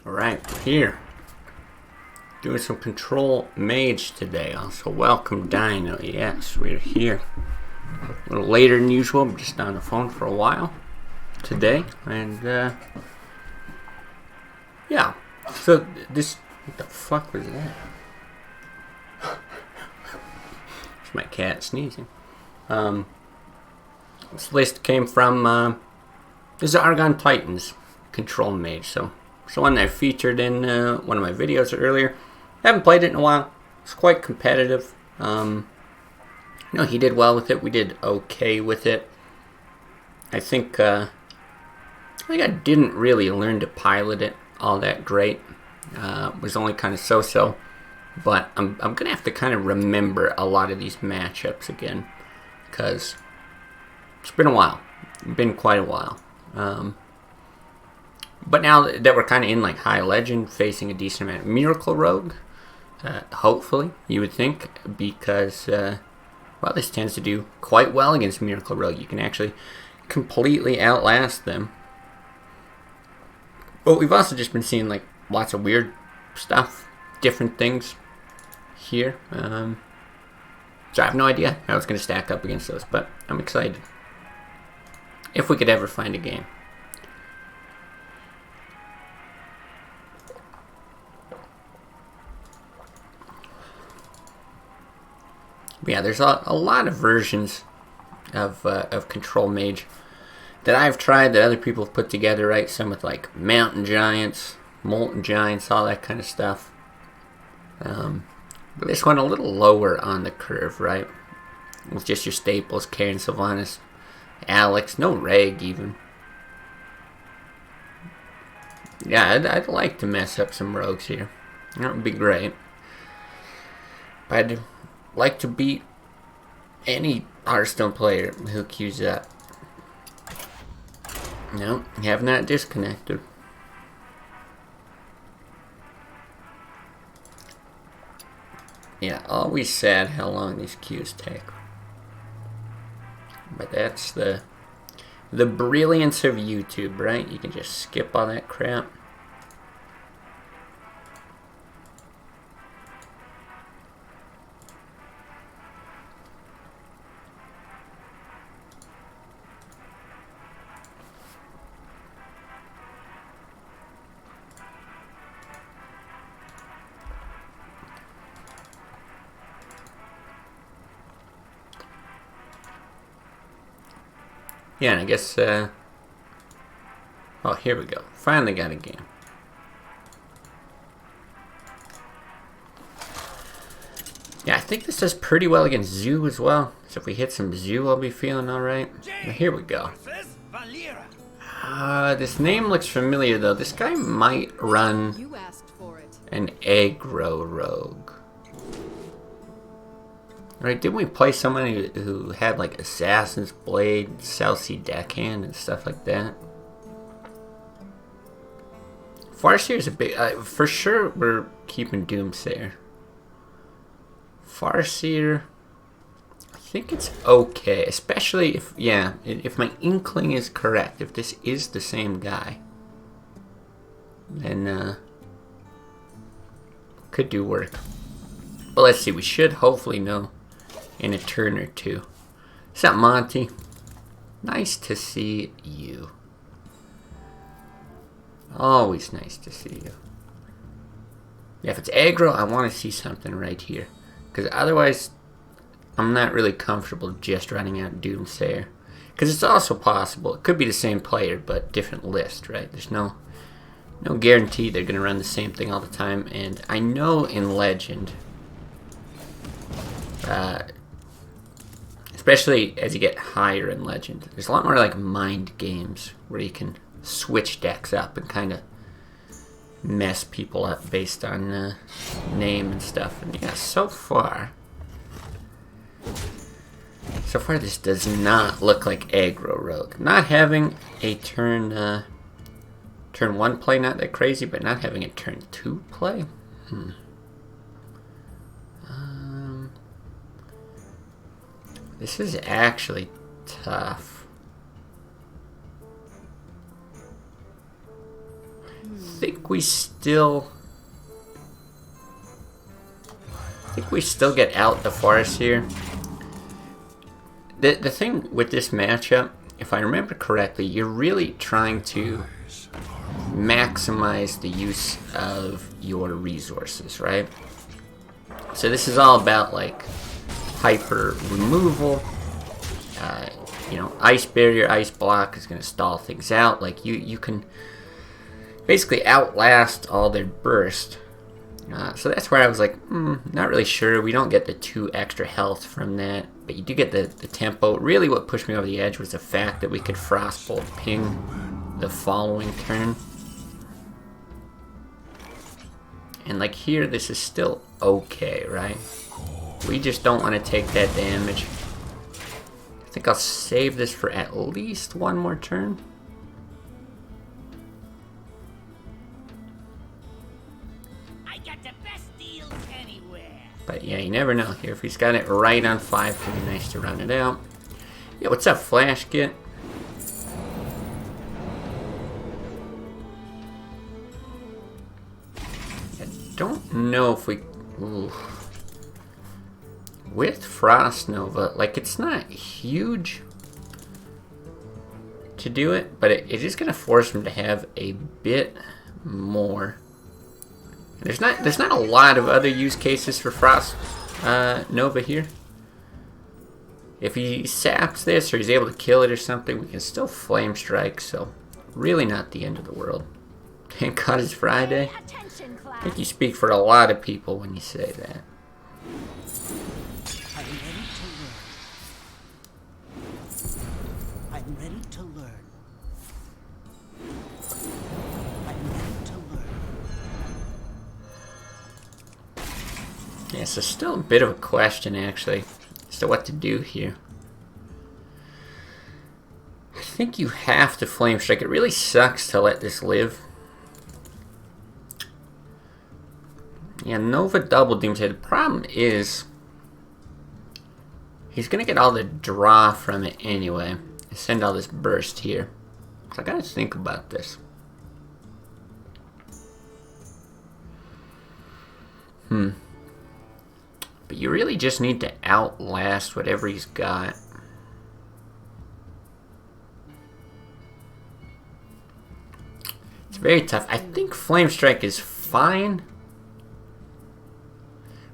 Alright, we're here. Doing some Control Mage today. Also, welcome Dino. Yes, we're here. A little later than usual. I'm just on the phone for a while today. And, yeah. So, this... What the fuck was that? It's my cat sneezing. This list came from, this is Argon Titans Control Mage. So, it's the one that I featured in one of my videos earlier. I haven't played it in a while. It's quite competitive. He did well with it. We did okay with it. I think I didn't really learn to pilot it all that great. It was only kind of so-so. But I'm going to have to kind of remember a lot of these matchups again. Because it's been a while. It's been quite a while. But now that we're kind of in like high legend, facing a decent amount of Miracle Rogue, hopefully, you would think, because, well, this tends to do quite well against Miracle Rogue. You can actually completely outlast them. But we've also just been seeing like lots of weird stuff, different things here. So I have no idea how it's going to stack up against those, but I'm excited. If we could ever find a game. But yeah, there's a lot of versions of Control Mage that I've tried that other people have put together, right? Some with like Mountain Giants, Molten Giants, all that kind of stuff. But this one a little lower on the curve, right? With just your staples, Karen, Sylvanas, Alex, no Reg even. Yeah, I'd like to mess up some rogues here. That would be great. But I'd like to beat any Hearthstone player who queues up. No, have not disconnected. Yeah, always sad how long these queues take. But that's the brilliance of YouTube, right? You can just skip all that crap. Yeah, and I guess, oh, here we go. Finally got a game. Yeah, I think this does pretty well against Zoo as well. So if we hit some Zoo, I'll be feeling alright. Here we go. This name looks familiar, though. This guy might run an aggro rogue. Right, didn't we play someone who had like Assassin's Blade, South Sea Deckhand, and stuff like that? Farseer's a big... for sure we're keeping Doomsayer. Farseer... I think it's okay, especially if... Yeah, if my inkling is correct, if this is the same guy. Then, could do work. But let's see, we should hopefully know in a turn or two. What's up, Monty? Nice to see you. Always nice to see you. Yeah, if it's aggro, I want to see something right here. Because otherwise, I'm not really comfortable just running out Doomsayer. Because it's also possible, it could be the same player, but different list, right? There's no guarantee they're going to run the same thing all the time. And I know in Legend... especially as you get higher in Legend, there's a lot more like mind games where you can switch decks up and kind of mess people up based on name and stuff. And yeah, so far this does not look like aggro rogue. Not having a turn 1 play, not that crazy, but not having a turn 2 play. This is actually tough. think we still get out the forest here. The thing with this matchup, if I remember correctly, you're really trying to maximize the use of your resources, right? So this is all about like hyper removal. You know, ice barrier, ice block is going to stall things out. Like you can basically outlast all their burst. So that's where I was like, not really sure. We don't get the 2 extra health from that, but you do get the tempo. Really what pushed me over the edge was the fact that we could Frostbolt ping the following turn. And like here, this is still okay, right? We just don't want to take that damage. I think I'll save this for at least one more turn. I got the best deals anywhere. But yeah, you never know here. If he's got it right on 5, it could be nice to run it out. Yeah, what's up, Flash Git? I don't know if we... Ooh. With Frost Nova, like, it's not huge to do it, but it is going to force him to have a bit more. There's not a lot of other use cases for Frost Nova here. If he saps this or he's able to kill it or something, we can still Flame Strike, so really not the end of the world. Thank God it's Friday. I think you speak for a lot of people when you say that. I'm ready to learn. I'm ready to learn. Yeah, so still a bit of a question, actually, as to what to do here. I think you have to Flame Strike. It really sucks to let this live. Yeah, Nova double Doomsday. The problem is he's going to get all the draw from it anyway. And send all this burst here. So I got to think about this. But you really just need to outlast whatever he's got. It's very tough. I think Flame Strike is fine.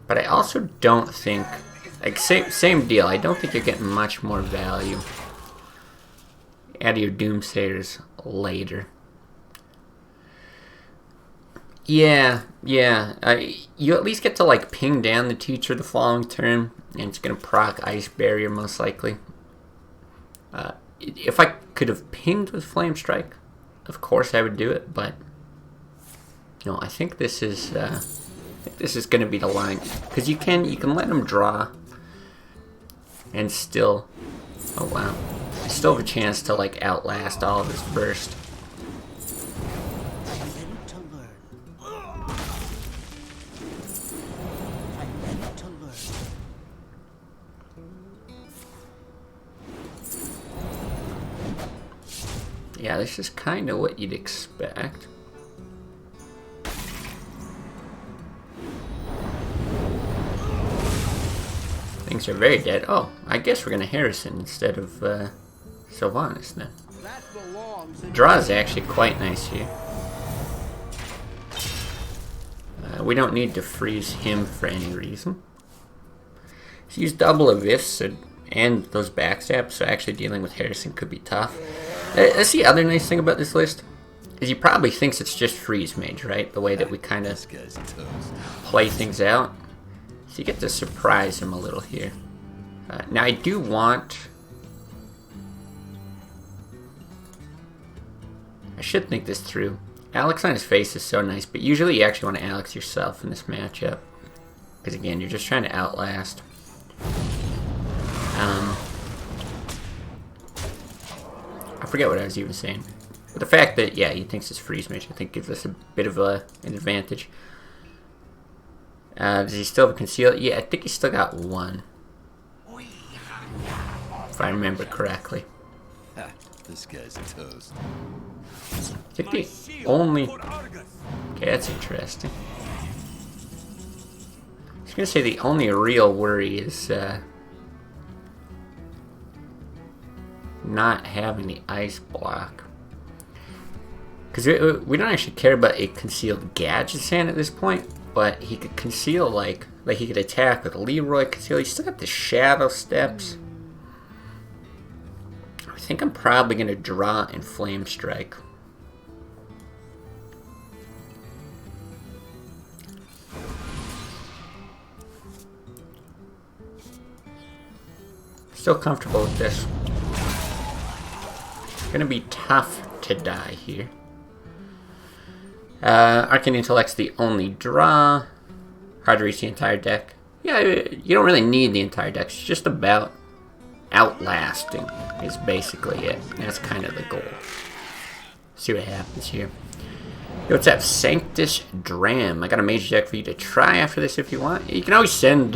But I also don't think... Like, same deal. I don't think you're getting much more value out of your Doomsayers later. Yeah. You at least get to, like, ping down the Teacher the following turn, and it's going to proc Ice Barrier, most likely. If I could have pinged with Flame Strike, of course I would do it, but... No, I think this is... this is going to be the line, because you can let him draw and still, oh wow, you still have a chance to like outlast all of his burst. I'm ready to learn. I'm ready to learn. Yeah, this is kind of what you'd expect. Things are very dead. Oh, I guess we're going to Harrison instead of Sylvanas then. Draw is actually quite nice here. We don't need to freeze him for any reason. So use double Abyss and those backstabs, so actually dealing with Harrison could be tough. That's the other nice thing about this list, is he probably thinks it's just Freeze Mage, right? The way that we kind of play things out. So you get to surprise him a little here. Now I do want... I should think this through. Alex on his face is so nice, but usually you actually want to Alex yourself in this matchup. Because again, you're just trying to outlast. I forget what I was even saying. But the fact that, yeah, he thinks it's Freeze Mage, I think gives us a bit of an advantage. Does he still have a Conceal? Yeah, I think he's still got one. If I remember correctly. This guy's toast. I think the only... Okay, that's interesting. I was gonna say the only real worry is not having the ice block. Because we don't actually care about a concealed gadget hand at this point, but he could conceal like he could attack with Leroy conceal. He's still got the shadow steps. I think I'm probably gonna draw and flame strike. Still comfortable with this. Gonna be tough to die here. Arcane Intellect's the only draw. Hard to reach the entire deck. Yeah, you don't really need the entire deck. It's just about outlasting is basically it. That's kind of the goal. See what happens here. Yo, what's up? Sanctus Dram. I got a mage deck for you to try after this if you want. You can always send...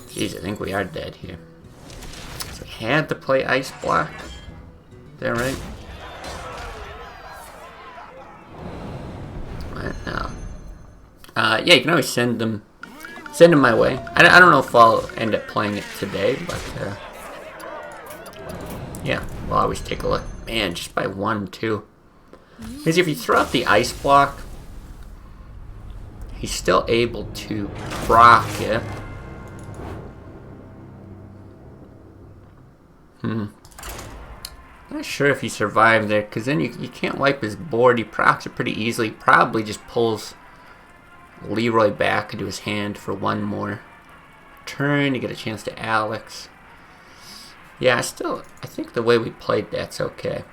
Jeez, I think we are dead here. So we had to play Ice Block. Is that right? What? No. Yeah, you can always send them my way. I don't know if I'll end up playing it today, but yeah, we'll always take a look. Man, just by 1, 2. Because if you throw out the Ice Block, he's still able to proc it. Not sure if he survived there, because then you can't wipe his board. He procs it pretty easily. Probably just pulls Leroy back into his hand for one more turn to get a chance to Alex. Yeah, I think the way we played that's okay.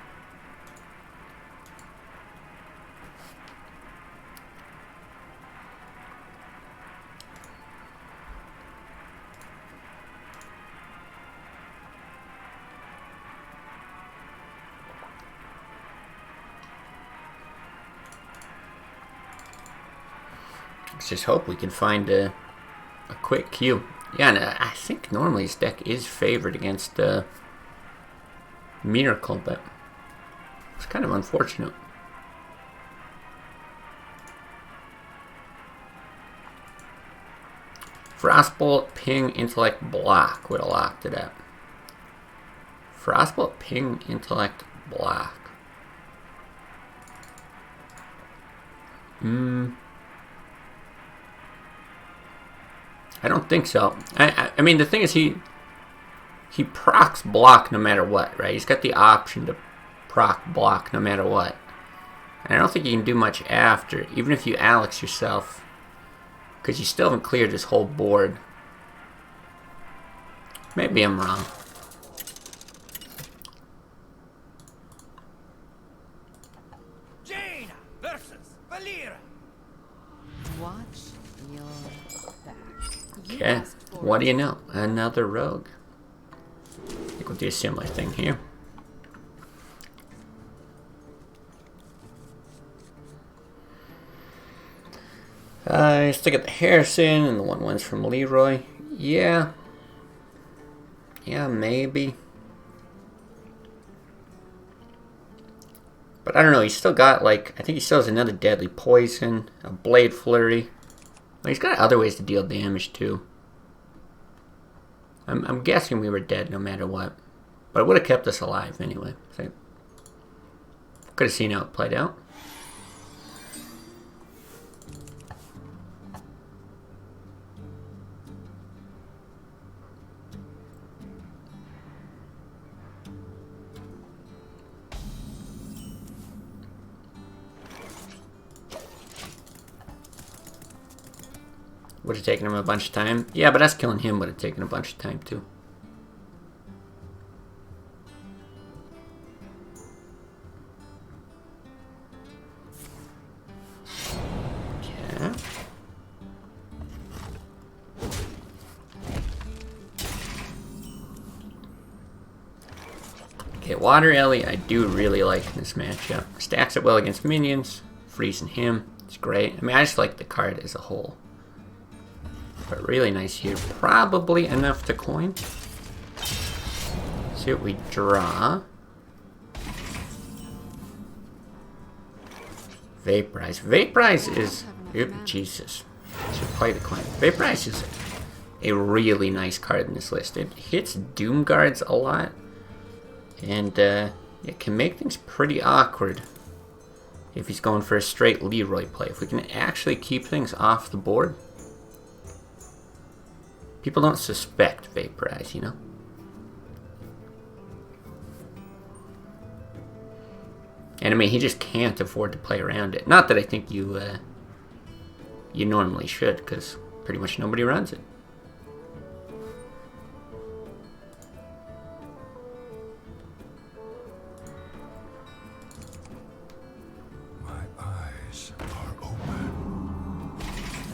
Let's just hope we can find a quick queue. Yeah, and I think normally his deck is favored against Miracle, but it's kind of unfortunate. Frostbolt, Ping, Intellect, Block would have locked it up. Frostbolt, Ping, Intellect, Block. I don't think so. I mean, the thing is, he procs block no matter what, right? He's got the option to proc block no matter what. And I don't think you can do much after, even if you Alex yourself, because you still haven't cleared his whole board. Maybe I'm wrong. Jaina versus Valera. Watch your back. Okay, what do you know? Another rogue. I think we'll do a similar thing here. Still got the Harrison and the 1/1s from Leroy. Yeah. Yeah, maybe. But I don't know, he's still got, like, I think he still has another Deadly Poison, a Blade Flurry. Well, he's got other ways to deal damage, too. I'm guessing we were dead no matter what. But it would have kept us alive anyway. So could have seen how it played out. Would have taken him a bunch of time. Yeah, but us killing him would have taken a bunch of time too. Okay. Okay, Water Ellie I do really like in this matchup. Stacks it well against minions. Freezing him. It's great. I mean, I just like the card as a whole. But really nice here. Probably enough to coin. See what we draw. Vaporize. Vaporize is... Oop, Jesus. Should play the client. Vaporize is a really nice card in this list. It hits Doom Guards a lot. And it can make things pretty awkward if he's going for a straight Leroy play. If we can actually keep things off the board, people don't suspect Vaporize, you know? And I mean, he just can't afford to play around it. Not that I think you normally should, because pretty much nobody runs it.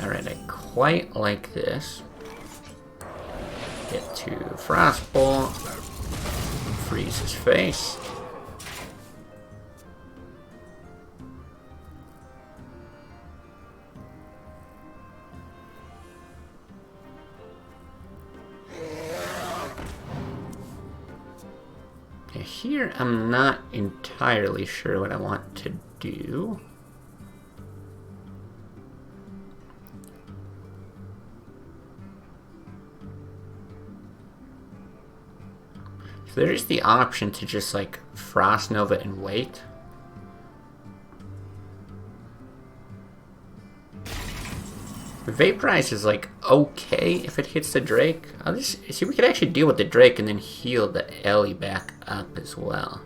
Alright, I quite like this. Get to Frostbolt. Freeze his face. Okay, here I'm not entirely sure what I want to do. So there is the option to just like Frost Nova and wait. Vaporize is like okay if it hits the Drake. I'll just see, we could actually deal with the Drake and then heal the Ellie back up as well.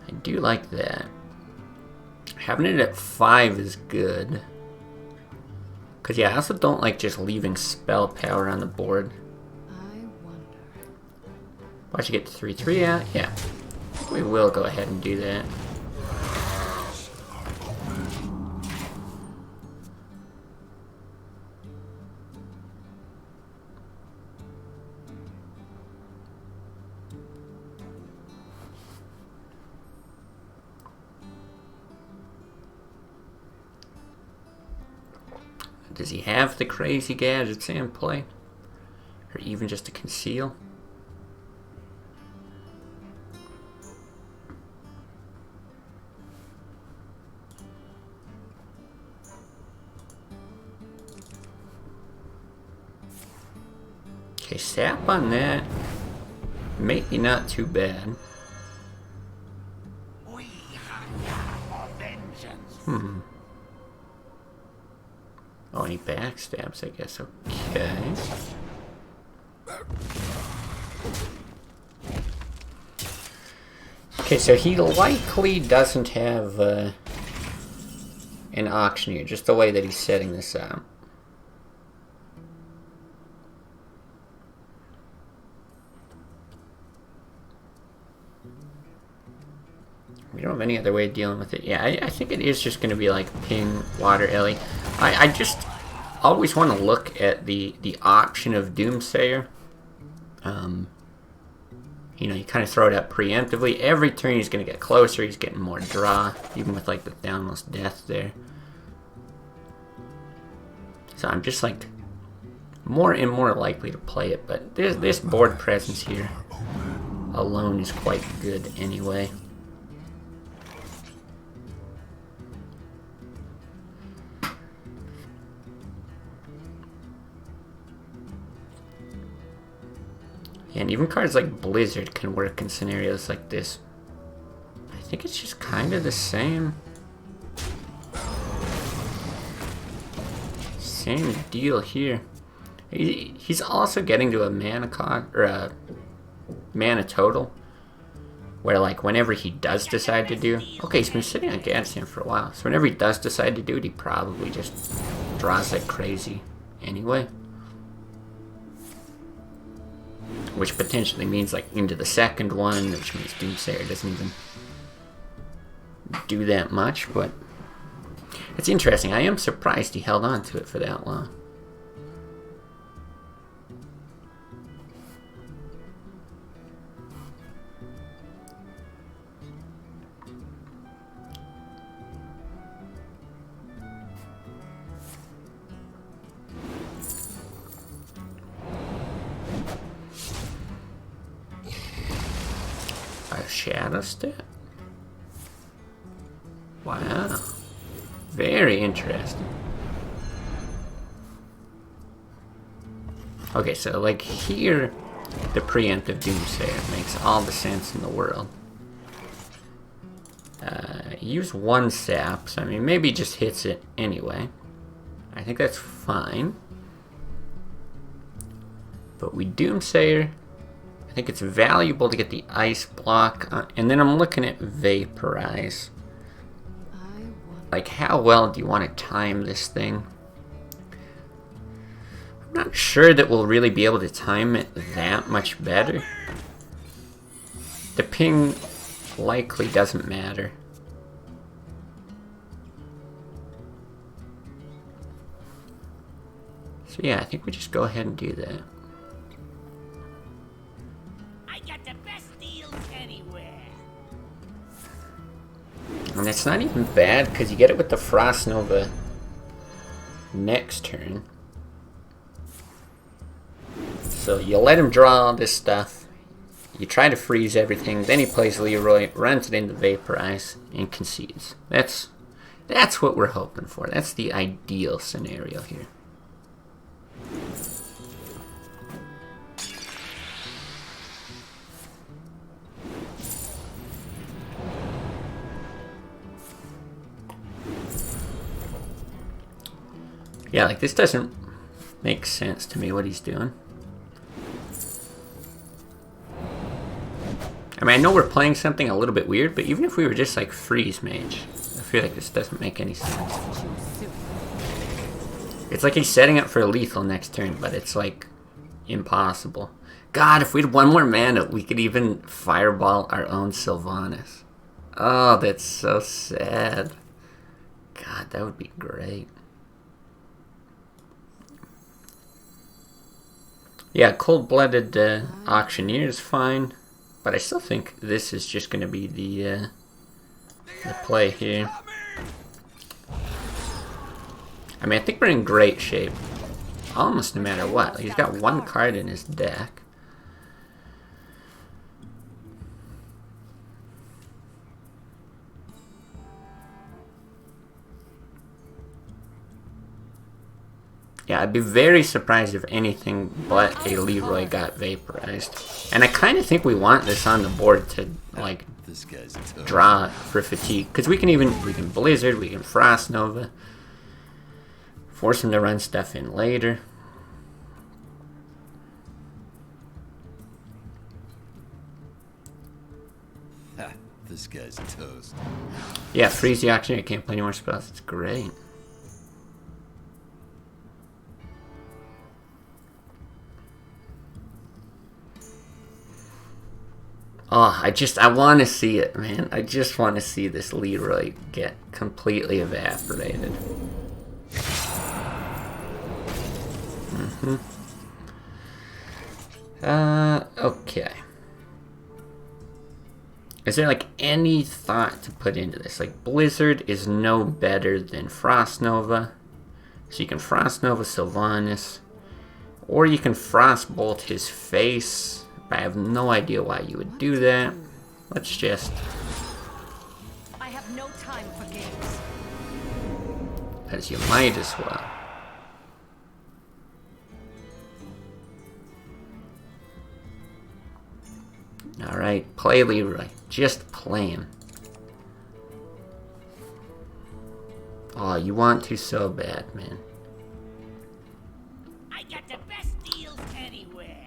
I do like that. Having it at 5 is good. Cause yeah, I also don't like just leaving spell power on the board. Why'd you get the 3/3 out? Yeah. We will go ahead and do that. Does he have the crazy gadgets in play? Or even just to conceal? Okay, sap on that. Maybe not too bad. Oh, and he backstabs, I guess. Okay. Okay, so he likely doesn't have an auctioneer, just the way that he's setting this out. We don't have any other way of dealing with it. Yeah, I think it is just going to be like ping, water, Ellie. I just always want to look at the option of Doomsayer. You know, you kind of throw it out preemptively. Every turn he's going to get closer. He's getting more draw, even with like the Downless Death there. So I'm just like more and more likely to play it. But this board presence here alone is quite good anyway. And even cards like Blizzard can work in scenarios like this. I think it's just kind of the same. Same deal here. He's also getting to a mana cost, or a mana total, where like whenever he does decide to do... Okay, he's been sitting on Gadsden for a while, so whenever he does decide to do it, he probably just draws like crazy anyway. Which potentially means like into the second one, which means Doomsayer doesn't even do that much, but it's interesting. I am surprised he held on to it for that long. shadow step? Wow. Very interesting. Okay, so like here, the preemptive Doomsayer makes all the sense in the world. Use one sap, so I mean maybe just hits it anyway. I think that's fine. But we Doomsayer. I think it's valuable to get the ice block, and then I'm looking at Vaporize. Like, how well do you want to time this thing? I'm not sure that we'll really be able to time it that much better. The ping likely doesn't matter. So yeah, I think we just go ahead and do that. I got the best deals anywhere. And it's not even bad, because you get it with the Frost Nova next turn. So you let him draw all this stuff. You try to freeze everything. Then he plays Leroy, runs it into Vaporize, and concedes. That's what we're hoping for. That's the ideal scenario here. Yeah, like this doesn't make sense to me what he's doing. I mean, I know we're playing something a little bit weird, but even if we were just like freeze Mage, I feel like this doesn't make any sense. It's like he's setting up for a lethal next turn, but it's like impossible. God, if we had one more mana, we could even fireball our own Sylvanas. Oh, that's so sad. God, that would be great. Yeah, cold-blooded auctioneer is fine, but I still think this is just going to be the play here. I mean, I think we're in great shape, almost no matter what. Like, he's got one card in his deck. Yeah, I'd be very surprised if anything but a Leroy got vaporized. And I kind of think we want this on the board to, like, draw for fatigue. Because we can Blizzard, we can Frost Nova. Force him to run stuff in later. This guy's toast. Yeah, freeze the auctioneer. Can't play any more spells. It's great. Oh, I want to see it, man. I just want to see this Leroy get completely evaporated. Okay. Is there, like, any thought to put into this? Like, Blizzard is no better than Frost Nova. So you can Frost Nova Sylvanas. Or you can Frostbolt his face. I have no idea why you would do that. Let's just... I have no time for games. As you might as well. Alright, play Leroy. Just play him. Oh, you want to so bad, man. I got the best deals anywhere.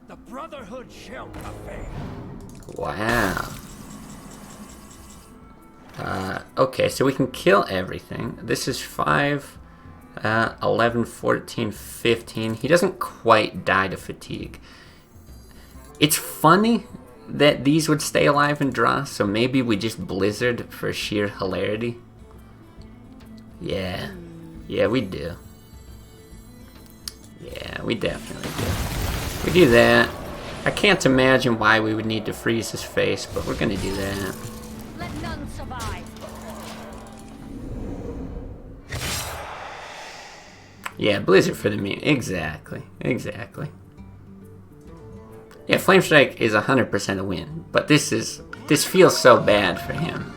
The Brotherhood shall prevail. Wow. Okay, so we can kill everything. This is 5, 11, 14, 15. He doesn't quite die to fatigue. It's funny that these would stay alive and draw, so maybe we just Blizzard for sheer hilarity. Yeah. Yeah, we do. Yeah, we definitely do. We do that. I can't imagine why we would need to freeze his face, but we're gonna do that. Let none survive. Yeah, Blizzard for the meme. Exactly. Exactly. Yeah, Flame Strike is 100% a win, but this feels so bad for him.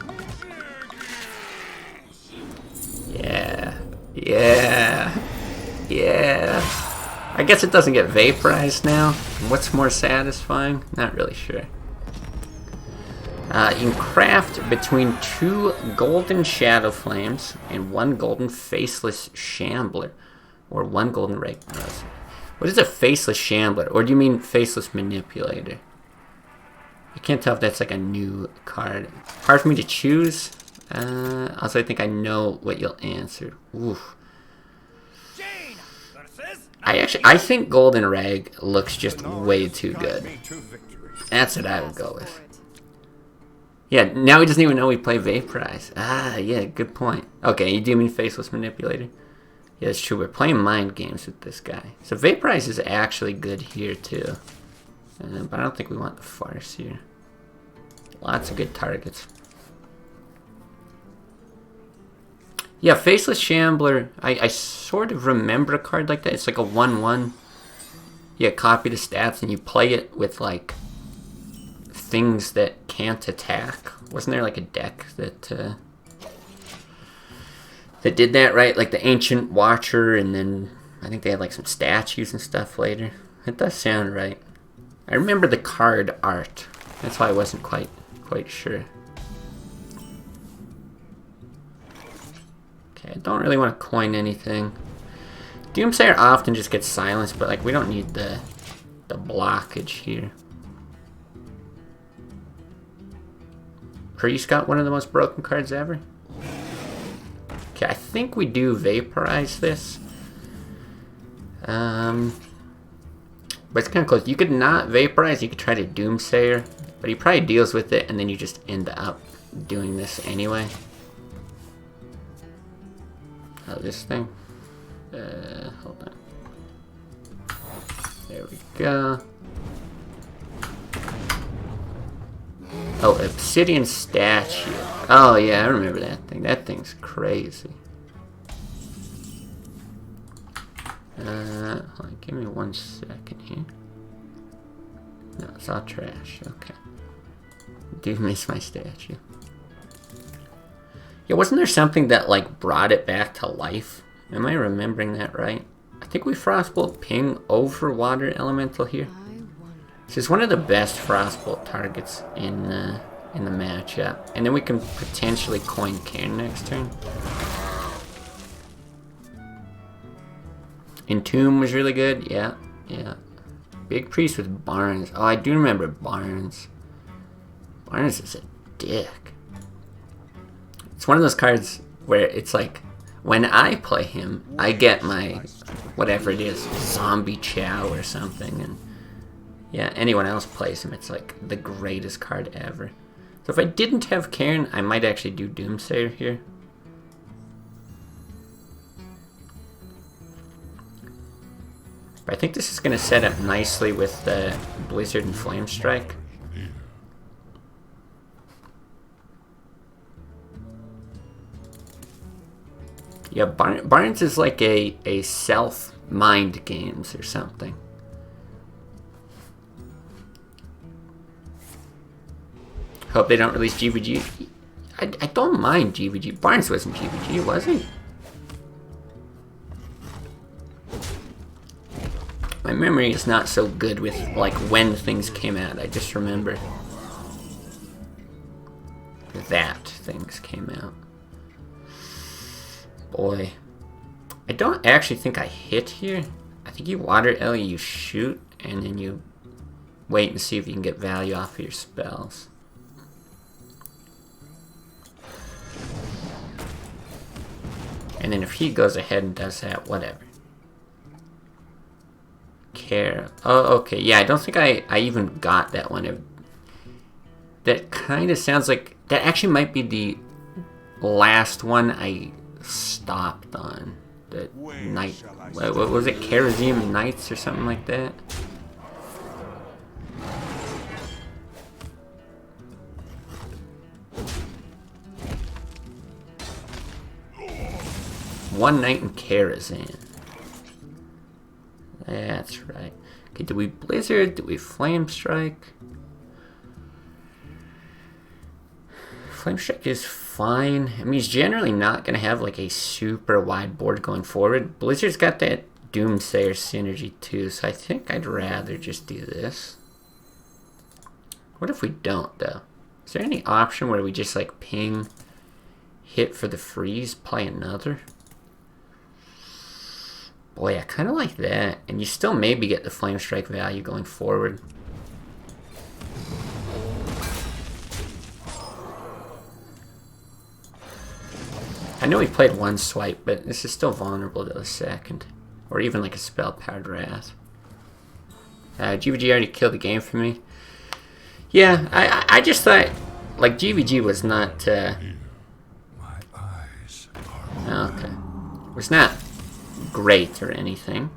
Yeah. I guess it doesn't get vaporized now. What's more satisfying? Not really sure. You can craft between 2 golden Shadow Flames and 1 golden Faceless Shambler. Or 1 golden Rake. What is a Faceless Shambler? Or do you mean Faceless Manipulator? I can't tell if that's like a new card. Hard for me to choose. Also, I think I know what you'll answer. Oof. I think Golden Rag looks just way too good. That's what I would go with. Yeah, now he doesn't even know we play Vaporize. Ah, yeah, good point. Okay, you do mean Faceless Manipulator? Yeah, it's true. We're playing mind games with this guy. So Vaporize is actually good here, too. But I don't think we want the Farce here. Lots of good targets. Yeah, Faceless Shambler, I sort of remember a card like that. It's like a 1/1. Yeah, copy the stats and you play it with, like, things that can't attack. Wasn't there, like, a deck that did that, right? Like the Ancient Watcher, and then I think they had, like, some statues and stuff later. It does sound right. I remember the card art. That's why I wasn't quite sure. Okay, I don't really want to coin anything. Doomsayer often just gets silenced, but like we don't need the blockage here. Priest got one of the most broken cards ever. Okay, I think we do Vaporize this. But it's kind of close. You could not Vaporize, you could try to Doomsayer, but he probably deals with it and then you just end up doing this anyway. Oh, this thing? Hold on. There we go. Oh, Obsidian Statue. Oh yeah, I remember that thing. That thing's crazy. Hold on, give me 1 second here. No, it's all trash. Okay. Do miss my statue. Yeah, wasn't there something that like brought it back to life? Am I remembering that right? I think we Frostbolt ping over Water Elemental here. This is one of the best Frostbolt targets in the matchup. And then we can potentially coin Cairn next turn. Entomb was really good. Yeah. Big Priest with Barnes. Oh, I do remember Barnes. Barnes is a dick. It's one of those cards where it's like, when I play him, I get my, whatever it is, Zombie Chow or something. And yeah, anyone else plays him, it's like the greatest card ever. So if I didn't have Cairn, I might actually do Doomsayer here. But I think this is going to set up nicely with the Blizzard and Flame Strike. Yeah, Barnes is like a self-mind games or something. Hope they don't release GVG. I don't mind GVG. Barnes wasn't GVG, was he? My memory is not so good with like when things came out. I just remember that things came out. Boy, I don't actually think I hit here. I think you Water Ellie, you shoot, and then you wait and see if you can get value off of your spells. And then if he goes ahead and does that, whatever. Care. Oh, okay. Yeah, I don't think I even got that one. That kind of sounds like... That actually might be the last one I stopped on. The night... What was it? Kerosene Nights or something like that? One Night in Kerosene. That's right. Okay, do we Blizzard? Do we Flame Strike? Flame Strike is fine. I mean, he's generally not going to have like a super wide board going forward. Blizzard's got that Doomsayer synergy too, so I think I'd rather just do this. What if we don't, though? Is there any option where we just like ping, hit for the freeze, play another? Boy, I kind of like that. And you still maybe get the Flame Strike value going forward. I know he played one swipe, but this is still vulnerable to the second. Or even like a Spell-Powered Wrath. GVG already killed the game for me. Yeah, I just thought, like, GVG was not, My eyes are okay. Was not great or anything.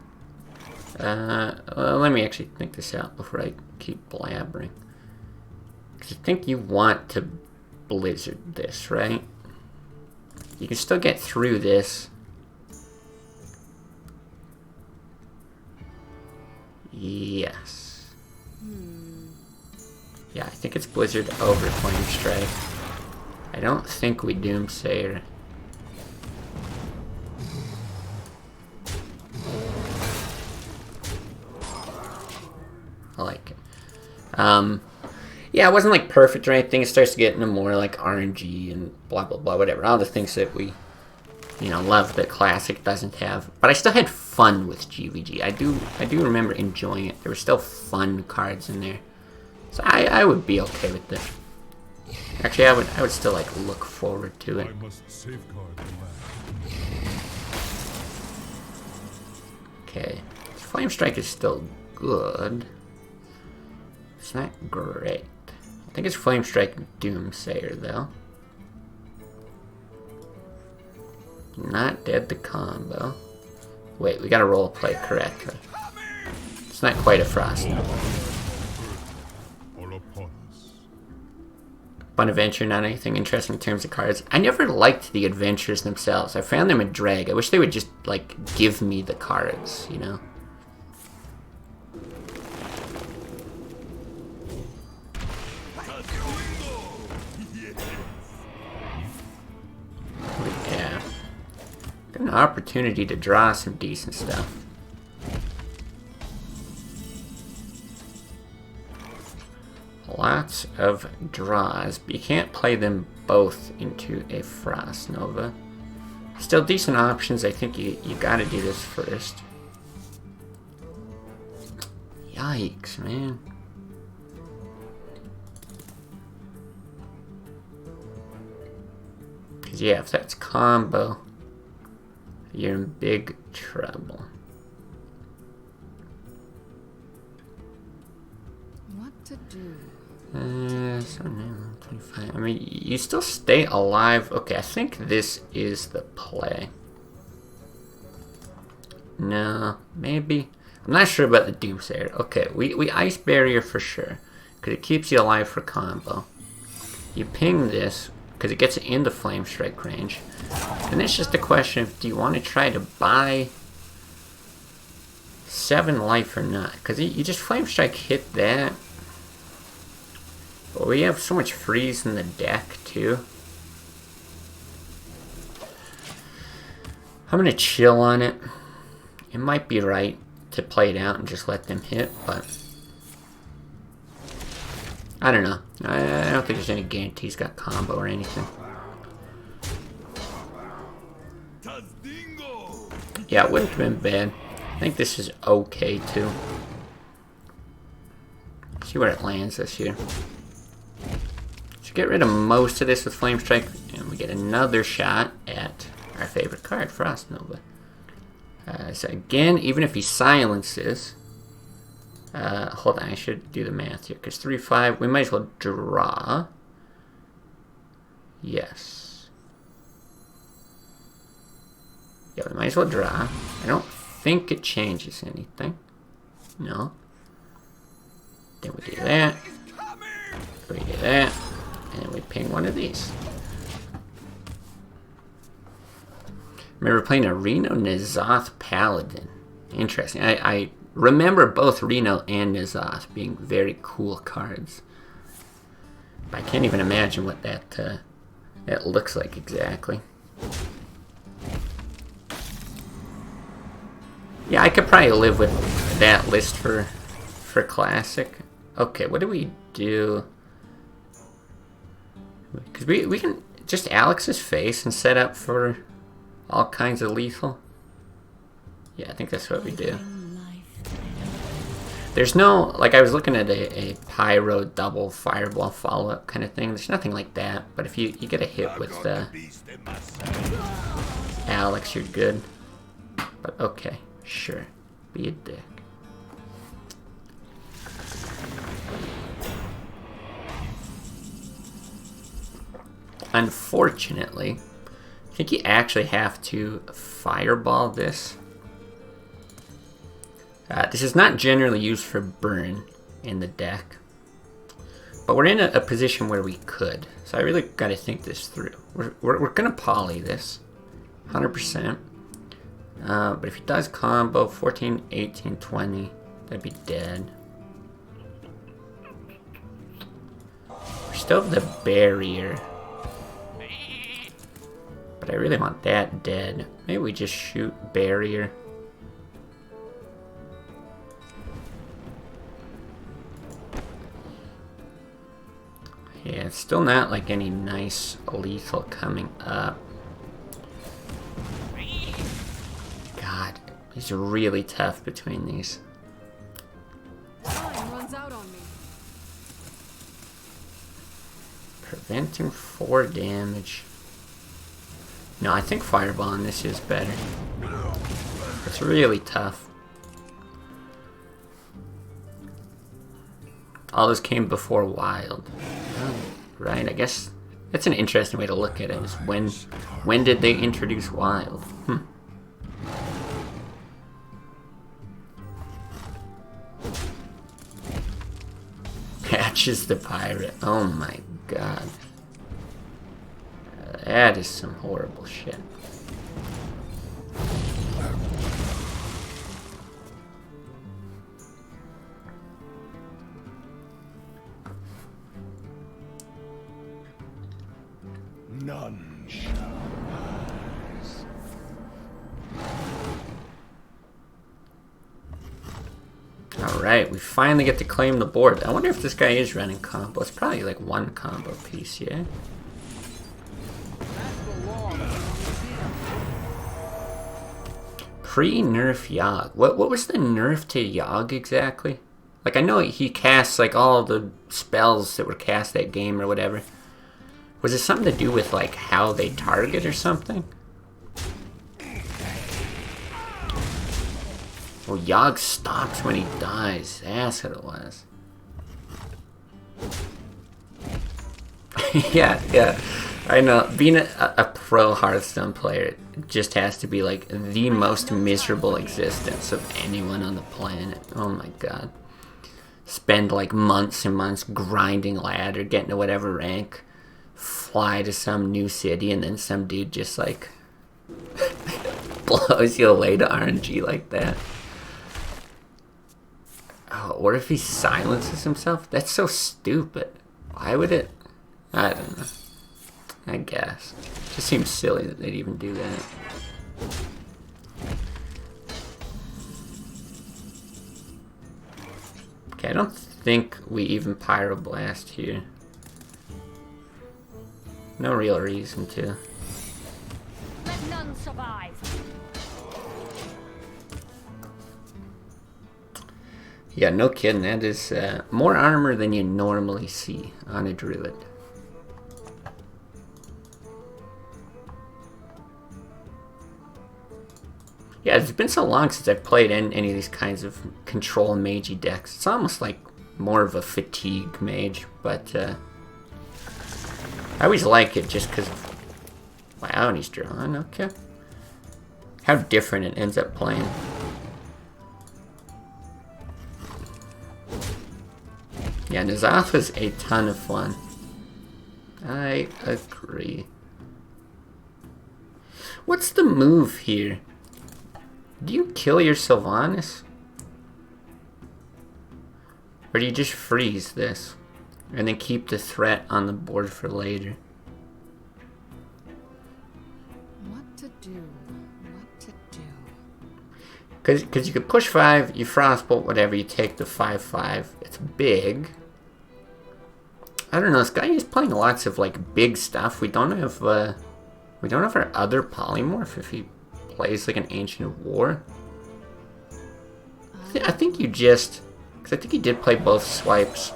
Well, let me actually think this out before I keep blabbering. Because I think you want to Blizzard this, right? You can still get through this. Yes. Yeah, I think it's Blizzard over Flame Strike. I don't think we Doomsayer. I like it. Yeah, it wasn't like perfect or anything. It starts to get into more like RNG and blah blah blah, whatever. All the things that we, you know, love that Classic doesn't have. But I still had fun with GVG. I do remember enjoying it. There were still fun cards in there. So I would be okay with this. Actually, I would still like look forward to it. I must safeguard the land. Okay, Flame Strike is still good. It's not great. I think it's Flame Strike Doomsayer though. Not dead to combo. Wait, we gotta role play correctly. It's not quite a Frost Nova. All upon us. Fun adventure, not anything interesting in terms of cards. I never liked the adventures themselves. I found them a drag. I wish they would just, like, give me the cards, you know? Yeah. Got an opportunity to draw some decent stuff. Lots of draws, but you can't play them both into a Frost Nova. Still decent options. I think you gotta do this first. Yikes, man. Because yeah, if that's combo, you're in big trouble. What to do? So now 25. I mean, you still stay alive. Okay, I think this is the play. No, maybe. I'm not sure about the Doomsayer. Okay, we Ice Barrier for sure, because it keeps you alive for combo. You ping this, because it gets it into Flame Strike range. And it's just a question of, do you want to try to buy 7 life or not? Because you just Flame Strike hit that. But we have so much freeze in the deck, too. I'm going to chill on it. It might be right to play it out and just let them hit, but I don't know. I don't think there's any guarantees got combo or anything. Yeah, it wouldn't have been bad. I think this is okay, too. See where it lands this year. So get rid of most of this with Flame Strike, and we get another shot at our favorite card, Frost Nova. So again, even if he silences, hold on, I should do the math here, because 3-5, we might as well draw. Yes. Yeah, we might as well draw. I don't think it changes anything. No. Then we do that. We do that. And then we ping one of these. Remember playing a Reno N'Zoth Paladin. Interesting. I remember both Reno and N'Zoth being very cool cards. But I can't even imagine what that looks like exactly. Yeah, I could probably live with that list for Classic. Okay, what do we do? Because we can just Alex's face and set up for all kinds of lethal. Yeah, I think that's what we do. There's no, like I was looking at a Pyro double Fireball follow-up kind of thing. There's nothing like that, but if you get a hit with Alex, you're good. But okay, sure. Be a dick. Unfortunately, I think you actually have to Fireball this. This is not generally used for burn in the deck, but we're in a position where we could. So I really got to think this through. We're gonna poly this, 100%. But if he does combo 14, 18, 20, that'd be dead. We still have the barrier, but I really want that dead. Maybe we just shoot barrier. Yeah, it's still not like any nice lethal coming up. God, these are really tough between these. Time runs out on me. Preventing 4 damage. No, I think Fireball on this is better. It's really tough. All this came before Wild. Oh, right, I guess that's an interesting way to look at it. Is when did they introduce Wild? Patches the Pirate. Oh my god. That is some horrible shit. None shall rise. Alright, we finally get to claim the board. I wonder if this guy is running combo. It's probably like 1 combo piece, yeah? Pre-nerf Yogg. What was the nerf to Yogg exactly? Like, I know he casts like all the spells that were cast that game or whatever. Was it something to do with like how they target or something? Well, Yogg stops when he dies. That's what it was. yeah. I know. Being a pro Hearthstone player just has to be like the most miserable existence of anyone on the planet. Oh my god. Spend like months and months grinding ladder, getting to whatever rank, fly to some new city, and then some dude just like blows you away to RNG like that. Oh, or if he silences himself? That's so stupid. Why would it? I don't know. I guess. It just seems silly that they'd even do that. Okay, I don't think we even Pyroblast here. No real reason to. Let none survive. Yeah, no kidding. That is more armor than you normally see on a druid. Yeah, it's been so long since I've played any of these kinds of control magey decks. It's almost like more of a fatigue mage, but I always like it just because of... Wow, and he's drawn, okay. How different it ends up playing. Yeah, N'Zoth was a ton of fun. I agree. What's the move here? Do you kill your Sylvanas? Or do you just freeze this? And then keep the threat on the board for later? What to do? What to do? Because you could push 5, you frostbolt, whatever, you take the 5/5. It's big. I don't know, this guy is playing lots of like big stuff. We don't have our other polymorph if he plays like an Ancient of War. I think you just, because I think he did play both swipes.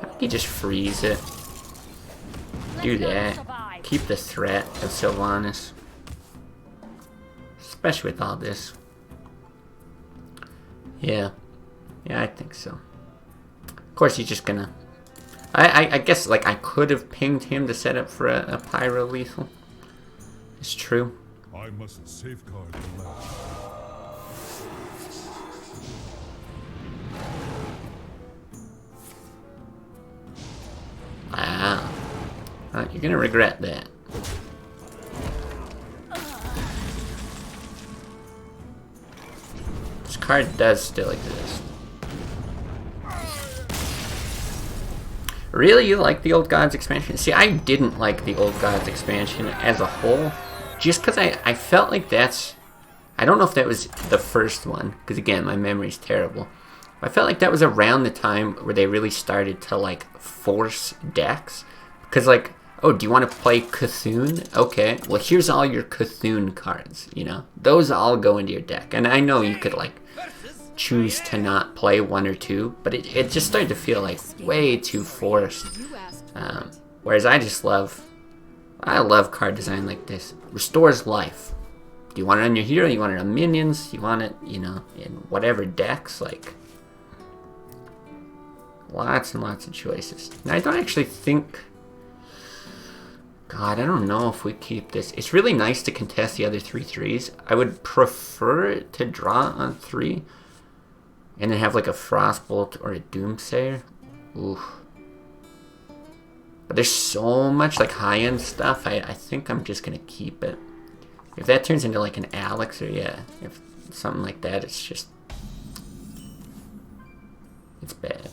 I think you just freeze it. Do that. Keep the threat of Sylvanas. Especially with all this. Yeah. Yeah, I think so. Of course, he's just gonna... I guess, like, I could have pinged him to set up for a Pyro Lethal. It's true. I must safeguard the land. Wow. You're gonna regret that. This card does still exist. Really? You like the Old Gods expansion? See, I didn't like the Old Gods expansion as a whole. Just because I felt like that's... I don't know if that was the first one. Because again, my memory's terrible. I felt like that was around the time where they really started to like force decks. Because like, oh, do you want to play Cthulhu? Okay, well here's all your Cthulhu cards, you know? Those all go into your deck. And I know you could like choose to not play 1 or 2, but it just started to feel like way too forced. Whereas I love card design like this. Restores life. Do you want it on your hero? You want it on minions? You want it, you know, in whatever decks, like... Lots and lots of choices. Now, I don't actually think... God, I don't know if we keep this. It's really nice to contest the other 3/3s. I would prefer it to draw on 3. And then have like a Frostbolt or a Doomsayer. Oof. But there's so much like high-end stuff. I think I'm just going to keep it. If that turns into like an Alex or yeah, if something like that, it's just... It's bad.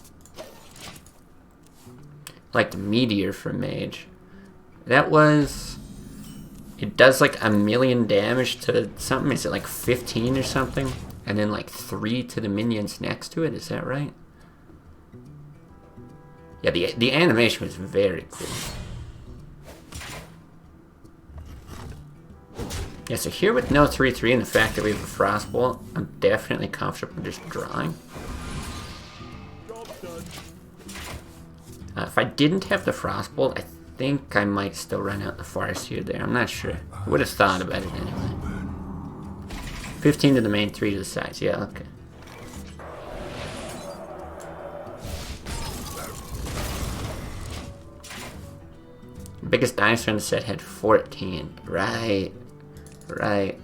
Like the Meteor for Mage. That was... It does like 1,000,000 damage to something. Is it like 15 or something? And then like 3 to the minions next to it. Is that right? Yeah, the animation was very cool. Yeah, so here with no 3/3 and the fact that we have a Frostbolt, I'm definitely comfortable just drawing. If I didn't have the Frostbolt, I think I might still run out the Farseer there. I'm not sure. I would have thought about it anyway. 15 to the main, 3 to the sides. Yeah, okay. Biggest dinosaur in the set had 14. Right. Right.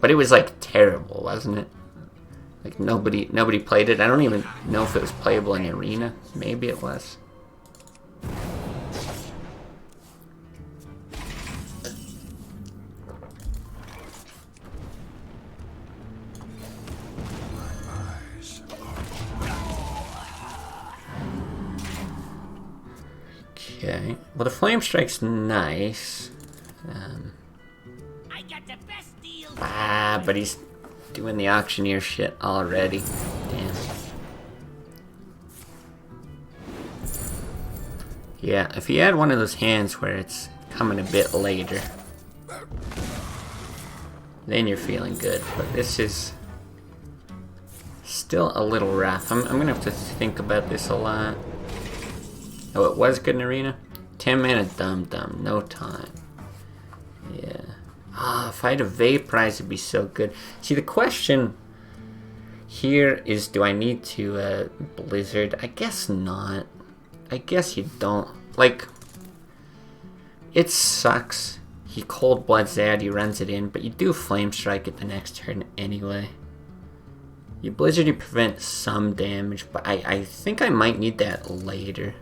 But it was like terrible, wasn't it? Like nobody played it. I don't even know if it was playable in Arena. Maybe it was. Okay. Well, the Flame Strike's nice. I got the best deal. But he's doing the auctioneer shit already. Damn. Yeah, if he had one of those hands where it's coming a bit later, then you're feeling good. But this is still a little rough. I'm gonna have to think about this a lot. Oh, it was good in Arena? 10 mana Dum-Dum, no time. Yeah. If I had a Vaporize, it'd be so good. See, the question here is, do I need to Blizzard? I guess not. I guess you don't. Like, it sucks. He Cold Bloods that, he runs it in, but you do Flame Strike at the next turn anyway. You Blizzard, you prevent some damage, but I think I might need that later.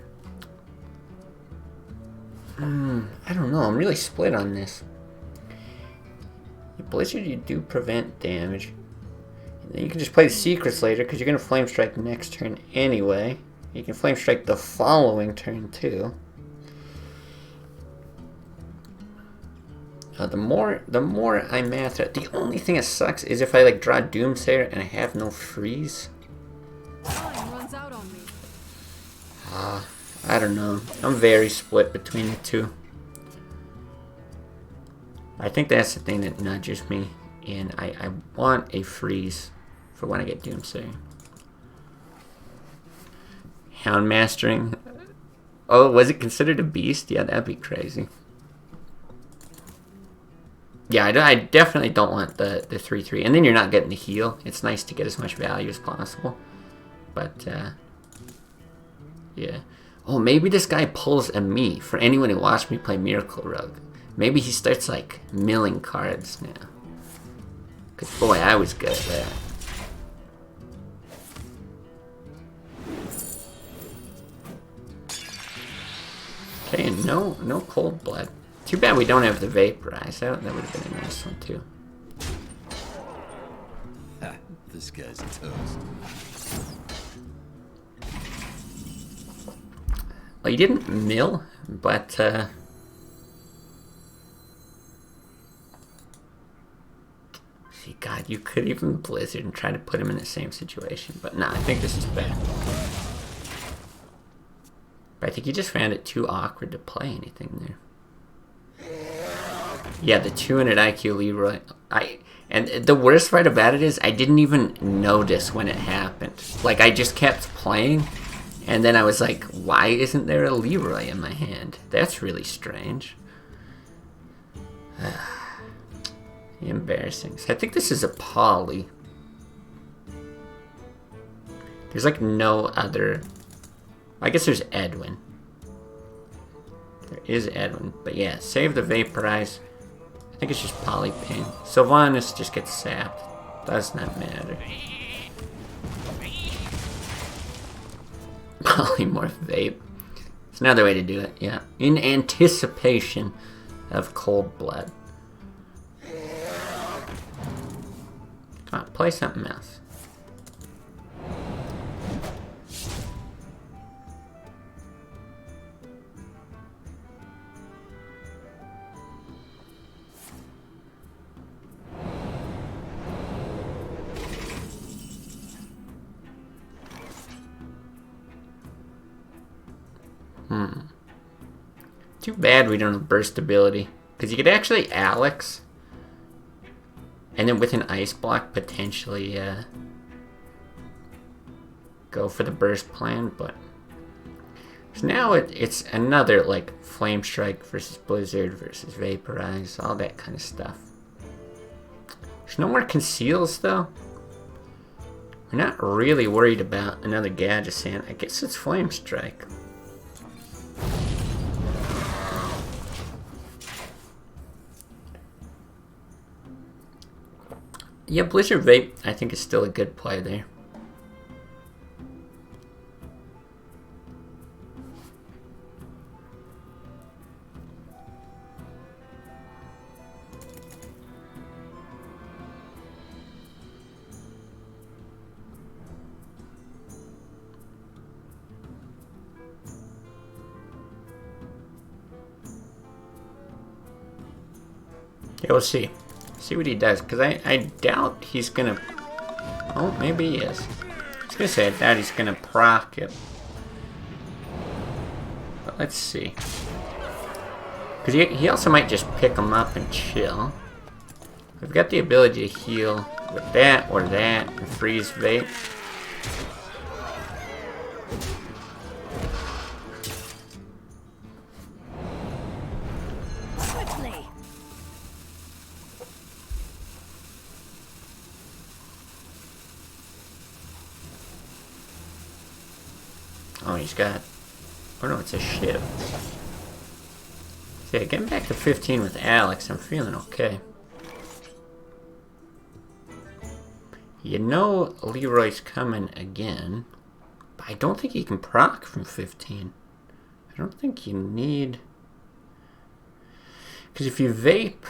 I don't know, I'm really split on this. You Blizzard, you do prevent damage. Then you can just play the secrets later because you're going to flame strike next turn anyway. You can flame strike the following turn too. The more I math it, the only thing that sucks is if I like draw Doomsayer and I have no freeze. Time runs out on me. I don't know. I'm very split between the two. I think that's the thing that nudges me in. I want a freeze for when I get Doomsayer. Hound Mastering. Oh, was it considered a beast? Yeah, that'd be crazy. Yeah, I definitely don't want the 3/3. And then you're not getting the heal. It's nice to get as much value as possible. But, yeah. Oh, maybe this guy pulls a me. For anyone who watched me play Miracle Rogue. Maybe he starts, like, milling cards now. Because, boy, I was good at that. Okay, no cold blood. Too bad we don't have the vaporize. That would have been a nice one too. This guy's toast. Well, he didn't mill, but see, God, you could even Blizzard and try to put him in the same situation. But nah, I think this is bad. But I think he just found it too awkward to play anything there. Yeah, the 200 IQ Leroy. And the worst part about it is I didn't even notice when it happened. Like, I just kept playing, and then I was like, why isn't there a Leroy in my hand? That's really strange. Embarrassing. So I think this is a poly. There's like no other... I guess there's Edwin. There is Edwin. But yeah, save the Vaporize. I think it's just Polyping. Sylvanas just gets sapped. Does not matter. Polymorph Vape. It's another way to do it, yeah. In anticipation of Cold Blood. Come on, play something else. Too bad we don't have burst ability. Because you could actually Alex. And then with an ice block potentially go for the burst plan. But so now it's another like Flame Strike versus Blizzard versus Vaporize. All that kind of stuff. There's no more conceals though. We're not really worried about another Gadgetzan. I guess it's Flame Strike. Yeah, Blizzard Vape, I think, is still a good play there. Yeah, we'll see. See what he does, because I doubt he's gonna... Oh, maybe he is. I was gonna say, I doubt he's gonna proc it. But let's see. Because he also might just pick him up and chill. We've got the ability to heal with that or that, and freeze vape. Oh, he's got... Oh no, it's a ship. So yeah, getting back to 15 with Alex, I'm feeling okay. You know Leroy's coming again. But I don't think he can proc from 15. I don't think you need... Because if you vape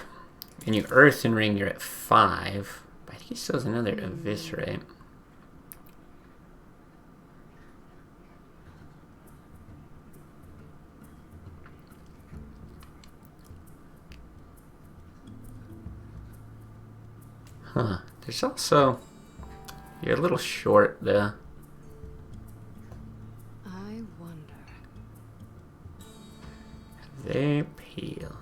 and you Earthen Ring, you're at 5. I think think he still has another Eviscerate. Huh. There's also... You're a little short there. I wonder. They peel.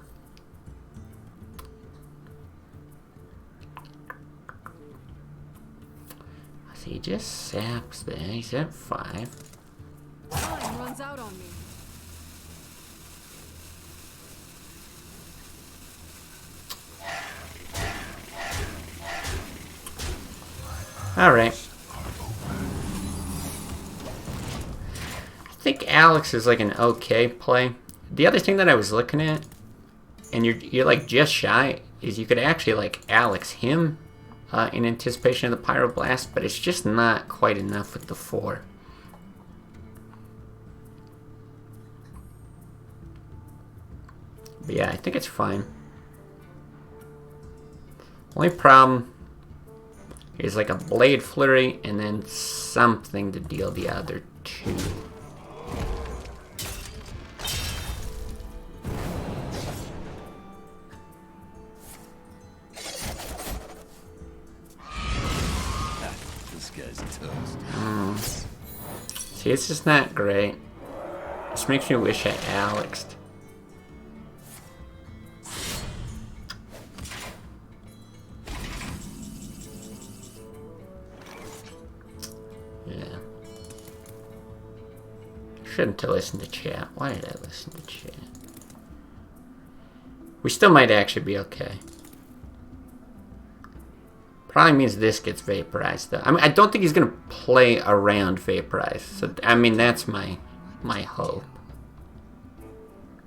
So he just saps there. He's at 5. Time runs out on me. Alright. I think Alex is like an okay play. The other thing that I was looking at, and you're like just shy, is you could actually like Alex him in anticipation of the Pyroblast, but it's just not quite enough with the 4. But yeah, I think it's fine. Only problem is like a Blade Flurry and then something to deal the other 2. This guy's toast. See, it's just not great. This makes me wish I Alexed. Yeah. Shouldn't have listened to chat. Why did I listen to chat? We still might actually be okay. Probably means this gets vaporized though. I mean, I don't think he's gonna play around vaporize. So I mean, that's my hope.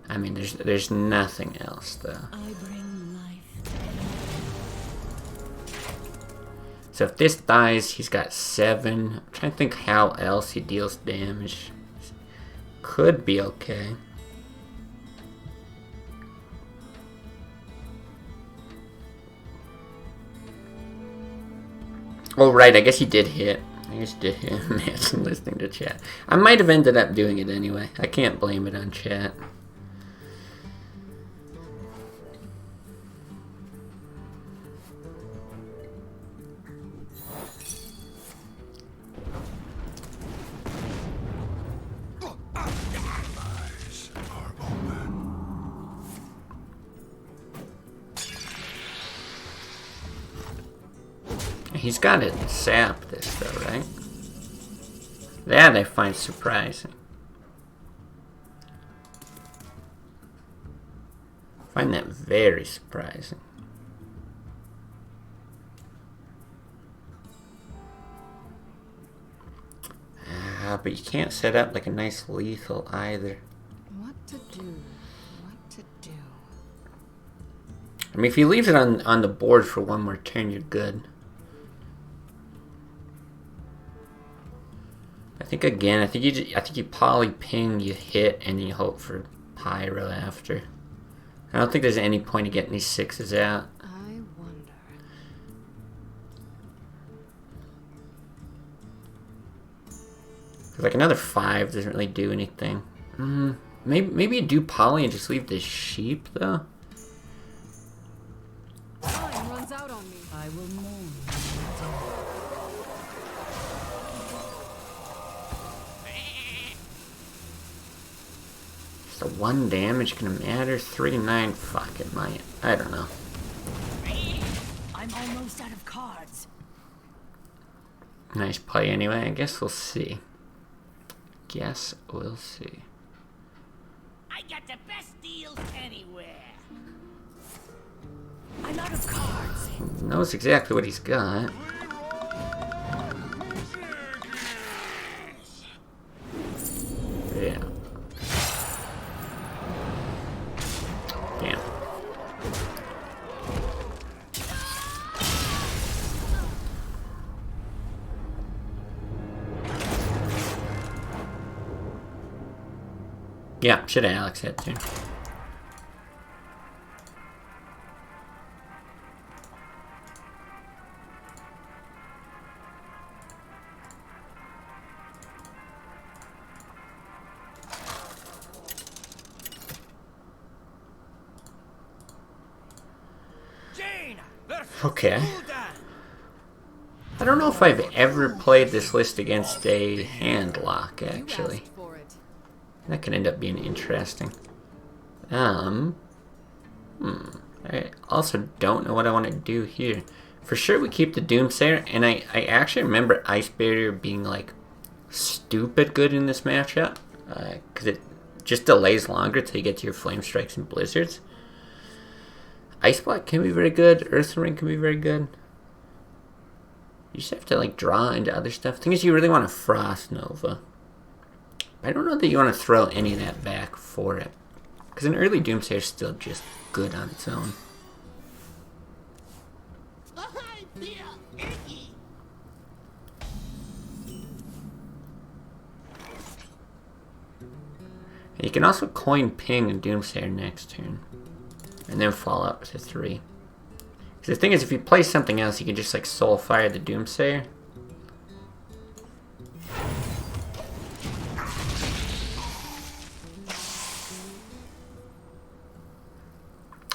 I mean, there's nothing else though. I bring life. So if this dies, he's got 7. I'm trying to think how else he deals damage. Could be okay. Oh, right, I guess he did hit. I guess he did hit. Imagine listening to chat. I might have ended up doing it anyway. I can't blame it on chat. Eyes are open. He's got to sap this though, right? That I find surprising. I find that very surprising. But you can't set up like a nice lethal either. What to do? What to do? I mean, if he leaves it on the board for one more turn, you're good. I think again, I think you poly ping, you hit, and you hope for pyro after. I don't think there's any point of getting these 6s out. I wonder. Like another 5 doesn't really do anything. Maybe you do poly and just leave the sheep though. Time runs out on me. I will mourn. So 1 damage gonna matter. 3-9, fuck it might. I don't know. I'm almost out of cards. Nice play anyway. I guess we'll see. Guess we'll see. I got the best deals anywhere. I'm out of cards. He knows exactly what he's got. Yeah. Damn. Yeah, should have Alex had too. Okay. I don't know if I've ever played this list against a Handlock, actually. That could end up being interesting. I also don't know what I want to do here. For sure we keep the Doomsayer, and I actually remember Ice Barrier being like stupid good in this matchup. Because it just delays longer till you get to your Flame Strikes and Blizzards. Ice Block can be very good. Earth Ring can be very good. You just have to like draw into other stuff. The thing is, you really want a Frost Nova. I don't know that you want to throw any of that back for it. Because an early Doomsayer is still just good on its own. And you can also coin ping and Doomsayer next turn. And then fall up to 3. Because the thing is, if you play something else, you can just like Soulfire the Doomsayer.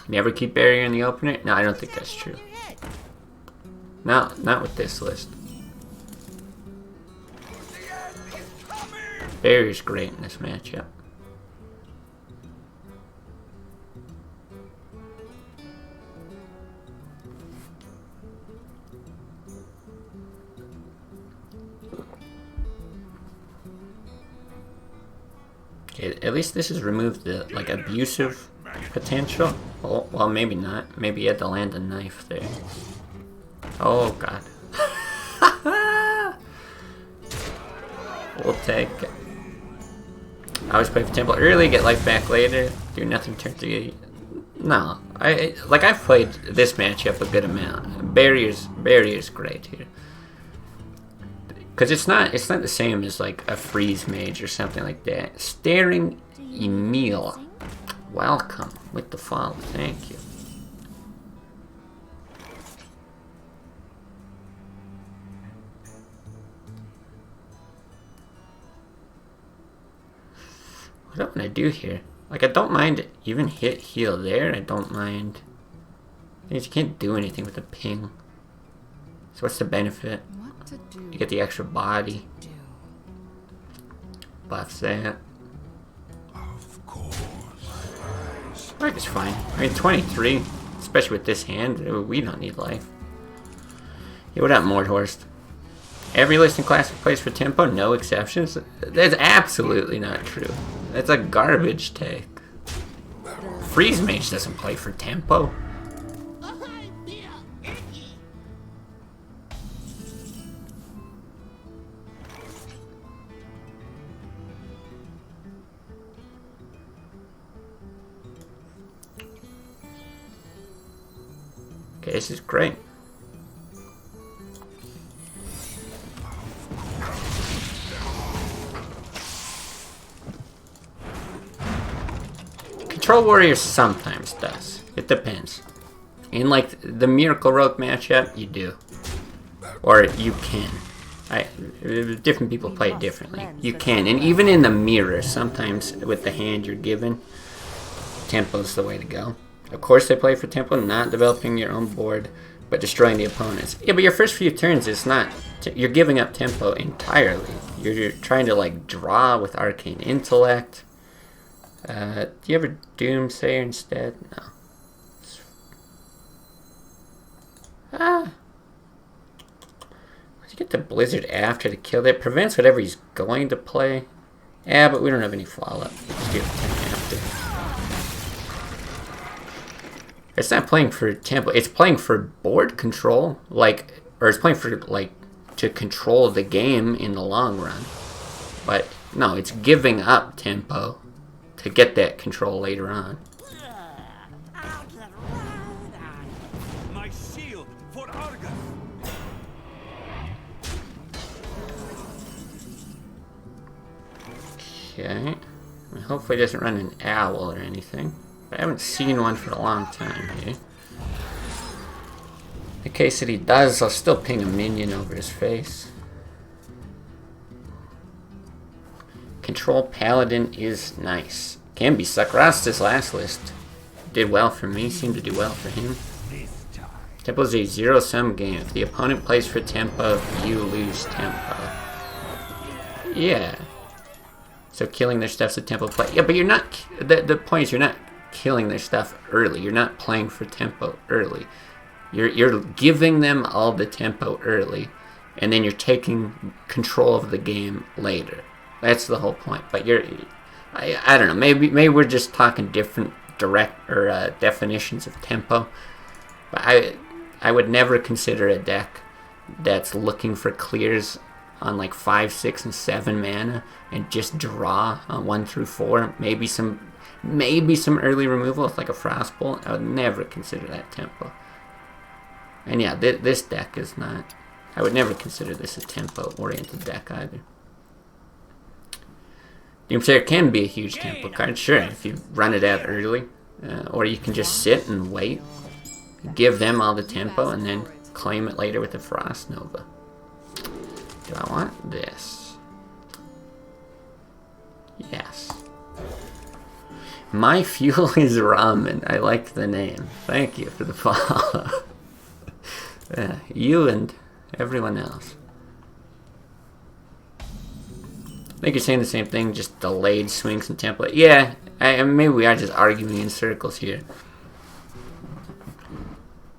Never keep Barrier in the opener? No, I don't think that's true. No, not with this list. Barrier's great in this matchup. Okay, at least this has removed the like abusive potential. Oh, well, maybe not. Maybe you had to land a knife there. Oh god. We'll take it. I always play for Temple early, get life back later, do nothing turn 3. No, I've played this matchup a good amount. Barrier's great here. Cause it's not the same as like a freeze mage or something like that. Staring Emil. Welcome with the follow, thank you. What do I want to do here? Like, I don't mind even hit heal there. I don't mind. You can't do anything with the ping. So what's the benefit? You get the extra body. Buffs that. Of course. Alright, it's fine. I mean, 23, especially with this hand, we don't need life. Yeah, what up, Mordhorst? Every list in Classic plays for tempo, no exceptions? That's absolutely not true. That's a garbage take. Freeze Mage doesn't play for tempo. Okay, this is great. Control Warrior sometimes does. It depends. In like the Miracle Rogue matchup, you do. Or you can. Different people play it differently. You can. And even in the mirror, sometimes with the hand you're given, tempo's the way to go. Of course they play for tempo, not developing your own board, but destroying the opponents. Yeah, but your first few turns is not... You're giving up tempo entirely. You're trying to like draw with Arcane Intellect. Do you ever Doomsayer instead? No. You get the Blizzard after to kill that. Prevents whatever he's going to play. Yeah, but we don't have any follow-up. Just do it after. It's not playing for tempo. It's playing for board control. Like, or it's playing for, like, to control the game in the long run. But, no, it's giving up tempo to get that control later on. My shield for Argus. Okay. Hopefully it doesn't run an owl or anything. I haven't seen one for a long time here. In case that he does, I'll still ping a minion over his face. Control Paladin is nice. Can be Sakrasta's last list. Did well for me, seemed to do well for him. Tempo is a zero-sum game. If the opponent plays for tempo, you lose tempo. Yeah. So killing their stuff's a tempo play. Yeah, but you're not... The point is you're not killing their stuff early. You're not playing for tempo early. You're giving them all the tempo early, and then you're taking control of the game later. That's the whole point. But I don't know. Maybe we're just talking different definitions of tempo. But I would never consider a deck that's looking for clears on like 5, 6, and 7 mana and just draw on 1 through 4. Maybe some early removal with like a Frostbolt. I would never consider that tempo. And yeah, this deck is not... I would never consider this a tempo-oriented deck either. Doomsayer can be a huge tempo card, sure, if you run it out early. Or you can just sit and wait. Give them all the tempo and then claim it later with a Frost Nova. Do I want this? Yes. My fuel is ramen. I like the name. Thank you for the follow. You and everyone else. I think you're saying the same thing, just delayed swings and tempo. Yeah, maybe we are just arguing in circles here.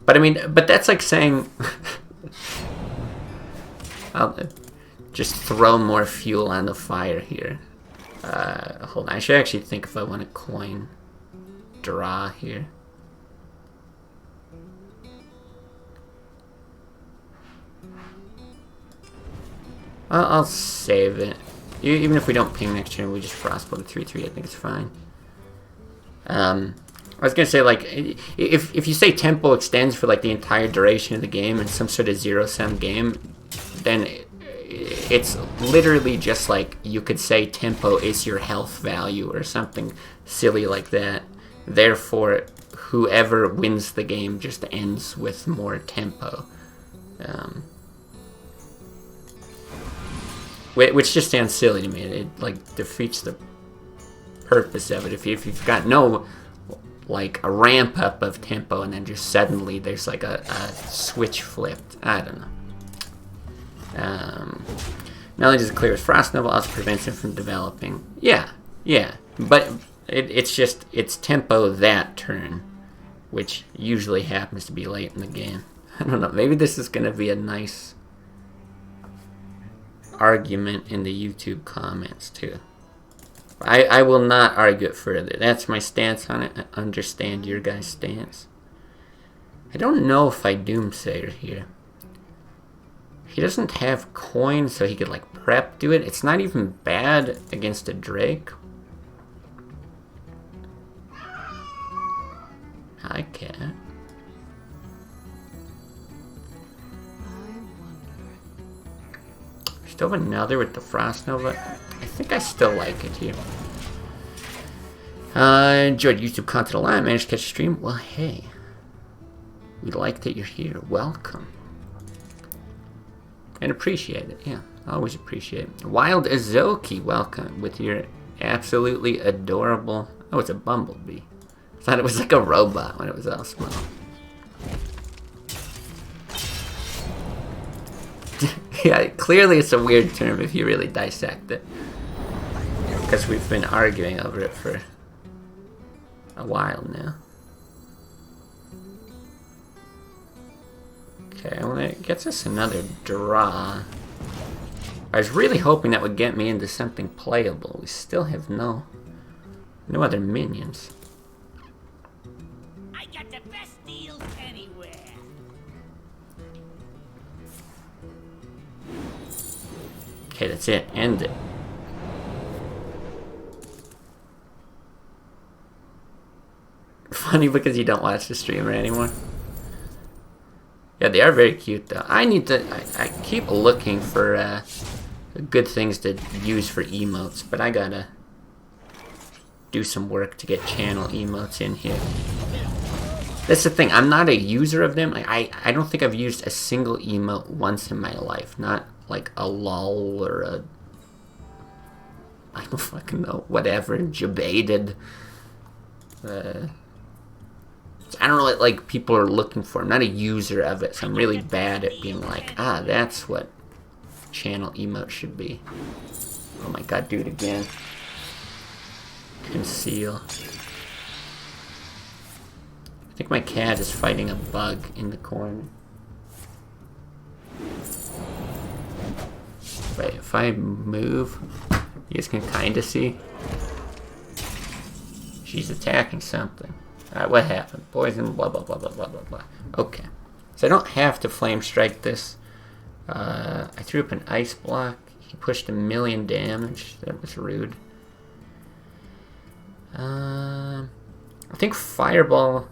But I mean, that's like saying... I'll just throw more fuel on the fire here. Hold on, I should actually think if I want to coin draw here. I'll save it. Even if we don't ping next turn, we just Frostbolt a 3/3. I think it's fine. I was gonna say, like, if you say tempo extends for like the entire duration of the game in some sort of zero-sum game, then it's literally just like you could say tempo is your health value or something silly like that. Therefore, whoever wins the game just ends with more tempo. Which just sounds silly to me. It like defeats the purpose of it. If you've got no like a ramp up of tempo and then just suddenly there's like a switch flipped. I don't know. Not only does it clear his Frost Nova, also prevents him from developing. Yeah. But it's tempo that turn, which usually happens to be late in the game. I don't know. Maybe this is gonna be a nice argument in the YouTube comments too. I will not argue it further. That's my stance on it. I understand your guys' stance. I don't know if I Doomsayer here. He doesn't have coin, so he could like prep do it. It's not even bad against a Drake. Hi, cat. Still have another with the Frost Nova. I think I still like it here. Enjoyed YouTube content a lot. Managed to catch a stream. Well, hey. We like that you're here. Welcome. And appreciate it. Yeah, always appreciate it. Wild Azoki, welcome with your absolutely adorable... Oh, it's a bumblebee. I thought it was like a robot when it was all small. Yeah, clearly it's a weird term if you really dissect it. Because we've been arguing over it for a while now. Okay, well it gets us another draw. I was really hoping that would get me into something playable. We still have no other minions. I got the best deals anywhere. Okay, that's it. End it. Funny because you don't watch the streamer anymore. Yeah, they are very cute though. I keep looking for good things to use for emotes, but I gotta do some work to get channel emotes in here. That's the thing, I'm not a user of them. I don't think I've used a single emote once in my life. Not like a lol or a... I don't fucking know, whatever, debated. I don't know what like people are looking for. I'm not a user of it, so I'm really bad at being like, that's what channel emote should be. Oh my god, do it again. Conceal. I think my cat is fighting a bug in the corner. Wait, if I move, you guys can kind of see. She's attacking something. Alright, what happened? Poison, blah, blah, blah, blah, blah, blah, blah. Okay. So I don't have to flame strike this. I threw up an ice block. He pushed 1,000,000 damage. That was rude. I think Fireball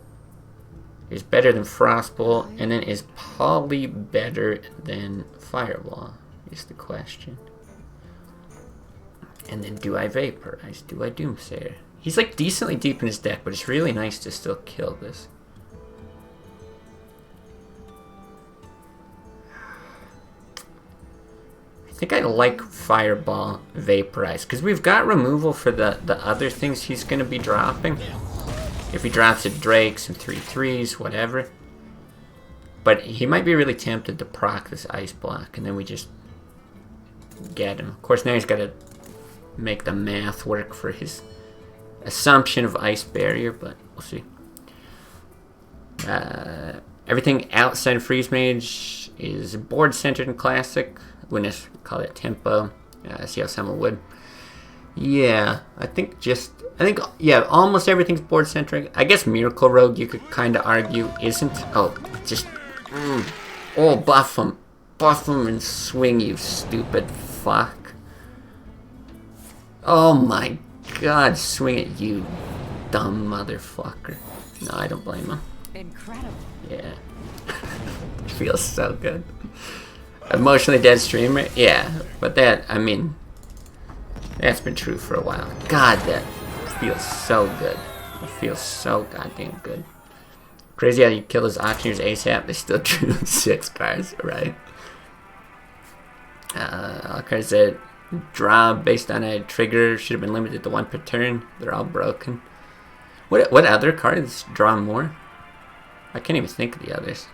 is better than Frostbolt, and then is probably better than Fireball, is the question. And then do I Vaporize? Do I Doomsayer? He's like decently deep in his deck, but it's really nice to still kill this. I think I like Fireball Vaporize, because we've got removal for the other things he's going to be dropping. If he drops a Drake, some 3/3s, whatever. But he might be really tempted to proc this Ice Block, and then we just get him. Of course, now he's got to make the math work for his assumption of Ice Barrier, but we'll see. Everything outside of Freeze Mage is board-centered and classic. Wouldn't call it tempo. See how someone would. Yeah, I think almost everything's board-centric. I guess Miracle Rogue, you could kind of argue, isn't. Oh, just... Oh, buff him. Buff him and swing, you stupid fuck. Oh my god, swing it, you dumb motherfucker. No, I don't blame him. Incredible. Yeah. It feels so good. Emotionally dead streamer? Yeah, but that, I mean, that's been true for a while. God, that feels so good. It feels so goddamn good. Crazy how you kill those auctioneers ASAP, they still drew 6 cards, right? All cards that draw based on a trigger should have been limited to 1 per turn. They're all broken. What other cards draw more? I can't even think of the others.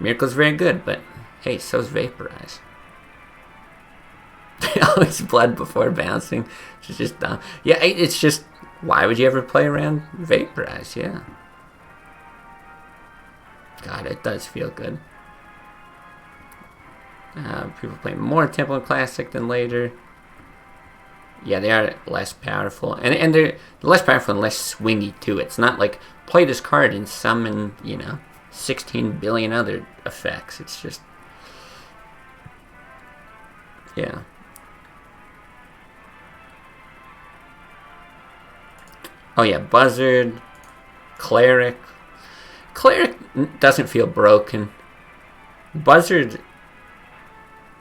Miracle's very good, but hey, so's Vaporize. Always blood before bouncing. It's just dumb. Yeah, it's just, why would you ever play around Vaporize? Yeah. God, it does feel good. People play more Temple and Classic than later. Yeah, they are less powerful. And they're less powerful and less swingy, too. It's not like, play this card and summon, 16 billion other effects. It's just... Yeah. Oh yeah, Buzzard, Cleric. Cleric doesn't feel broken. Buzzard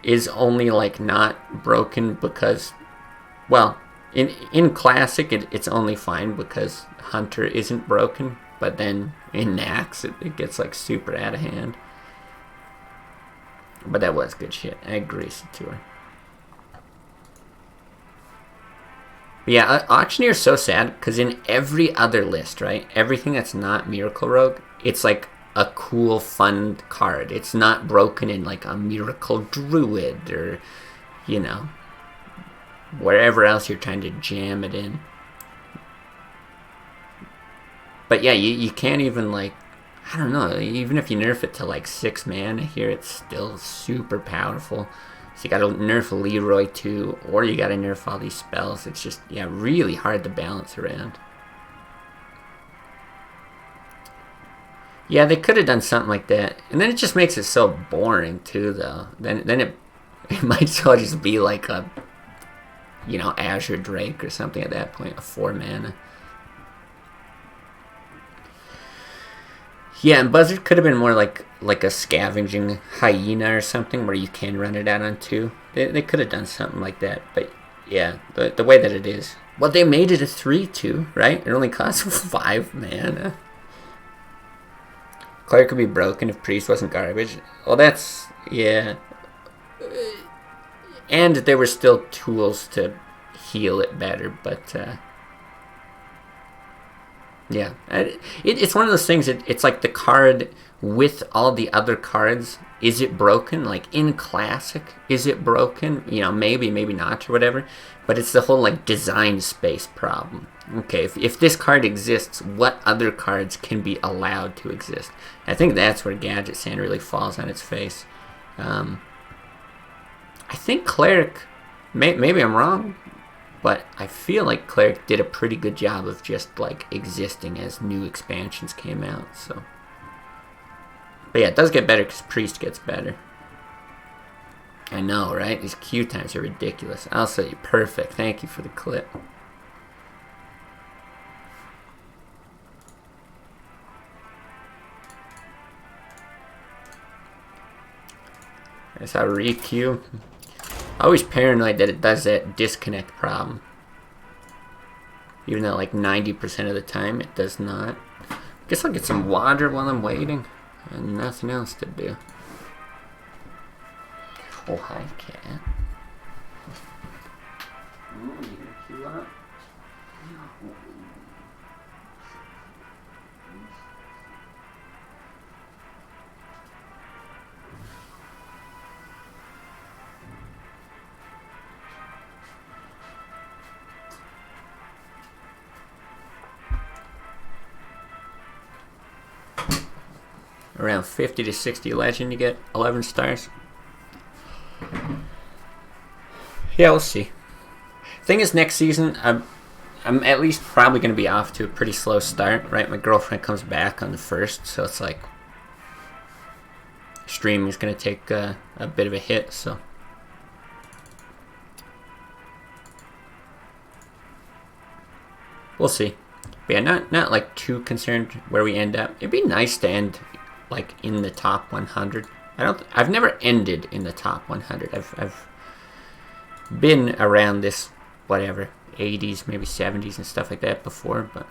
is only like not broken because, well, in Classic it's only fine because Hunter isn't broken, but then in Nax it gets like super out of hand. But that was good shit. I agree, Sator. But yeah, Auctioneer is so sad because in every other list, right, everything that's not Miracle Rogue, it's like a cool, fun card. It's not broken in like a Miracle Druid or, wherever else you're trying to jam it in. But yeah, you can't even like, I don't know, even if you nerf it to like 6 mana here, it's still super powerful. So you gotta nerf Leroy too, or you gotta nerf all these spells. It's just, yeah, really hard to balance around. Yeah, they could have done something like that. And then it just makes it so boring too, though. Then it might as well just be like a, Azure Drake or something at that point, a 4 mana. Yeah, and Buzzard could have been more like a scavenging hyena or something where you can run it out on 2. They could have done something like that, but yeah, the way that it is. Well, they made it a 3/2, right? It only costs 5 mana. Cleric could be broken if Priest wasn't garbage. Well, that's, yeah. And there were still tools to heal it better, but Yeah, it's one of those things. It's like the card with all the other cards. Is it broken? Like in Classic, is it broken? You know, maybe not, or whatever. But it's the whole like design space problem. Okay, if this card exists, what other cards can be allowed to exist? I think that's where Gadget Sand really falls on its face. I think Cleric, maybe I'm wrong, but I feel like Cleric did a pretty good job of just like existing as new expansions came out. So, but yeah, it does get better because Priest gets better. I know, right? These queue times are ridiculous. I'll say you perfect. Thank you for the clip. That's how re-queue. Always paranoid that it does that disconnect problem. Even though like 90% of the time it does not. Guess I'll get some water while I'm waiting. And nothing else to do. Oh, hi, cat. Oh, you gonna queue up? Around 50 to 60 legend, you get 11 stars. Yeah, we'll see. Thing is, next season, I'm at least probably going to be off to a pretty slow start, right? My girlfriend comes back on the 1st, so it's like streaming is going to take a bit of a hit, so. We'll see. But yeah, not like too concerned where we end up. It'd be nice to end like in the top 100. I've never ended in the top 100. I've been around this whatever 80s, maybe 70s and stuff like that before, but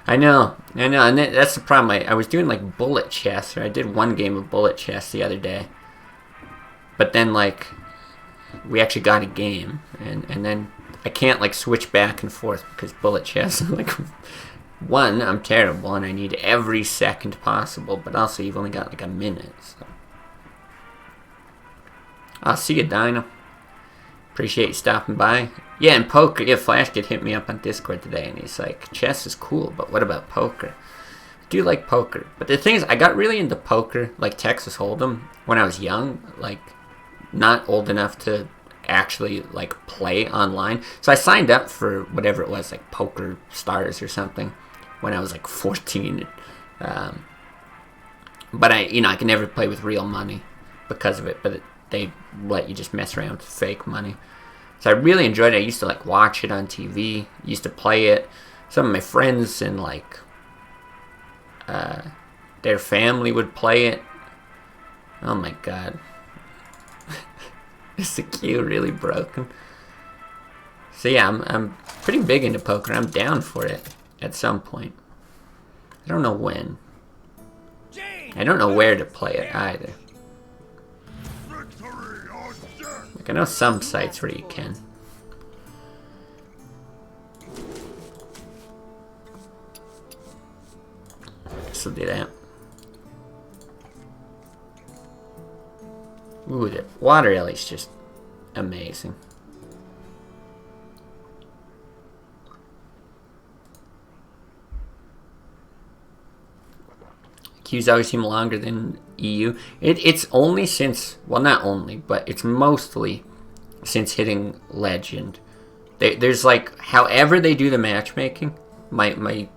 I know, and that's the problem. I was doing like bullet chess, or I did one game of bullet chess the other day, but then like we actually got a game, and then I can't like switch back and forth because bullet chess like. One, I'm terrible and I need every second possible, but also you've only got like a minute. So. I'll see you, Dino. Appreciate you stopping by. Yeah, and poker. Yeah, Flash did hit me up on Discord today, and he's like, chess is cool, but what about poker? I do like poker. But the thing is, I got really into poker, like Texas Hold'em, when I was young, like not old enough to actually like play online. So I signed up for whatever it was, like Poker Stars or something, when I was like 14. But I could never play with real money because of it. But they let you just mess around with fake money. So I really enjoyed it. I used to like watch it on TV. Used to play it. Some of my friends and like their family would play it. Oh my god. Is the queue really broken? So yeah, I'm pretty big into poker. I'm down for it at some point. I don't know when. I don't know where to play it either. Like I know some sites where you can. Guess we'll do that. Ooh, the water ellie's just amazing. Queues always seem longer than EU. It's only since, well, not only, but it's mostly since hitting Legend. There's like, however they do the matchmaking, my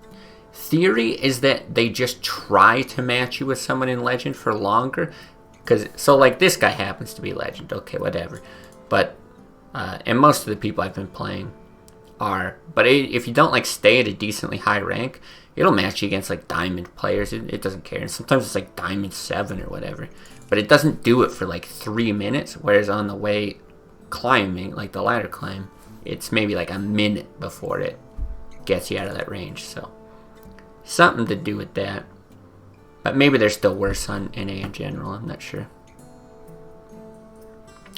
theory is that they just try to match you with someone in Legend for longer. So like this guy happens to be Legend, okay, whatever. But, and most of the people I've been playing are. But if you don't like stay at a decently high rank, it'll match you against like Diamond players. It doesn't care. And sometimes it's like Diamond 7 or whatever. But it doesn't do it for like 3 minutes. Whereas on the way climbing, like the ladder climb, it's maybe like a minute before it gets you out of that range. So something to do with that. But maybe they're still worse on NA in general, I'm not sure.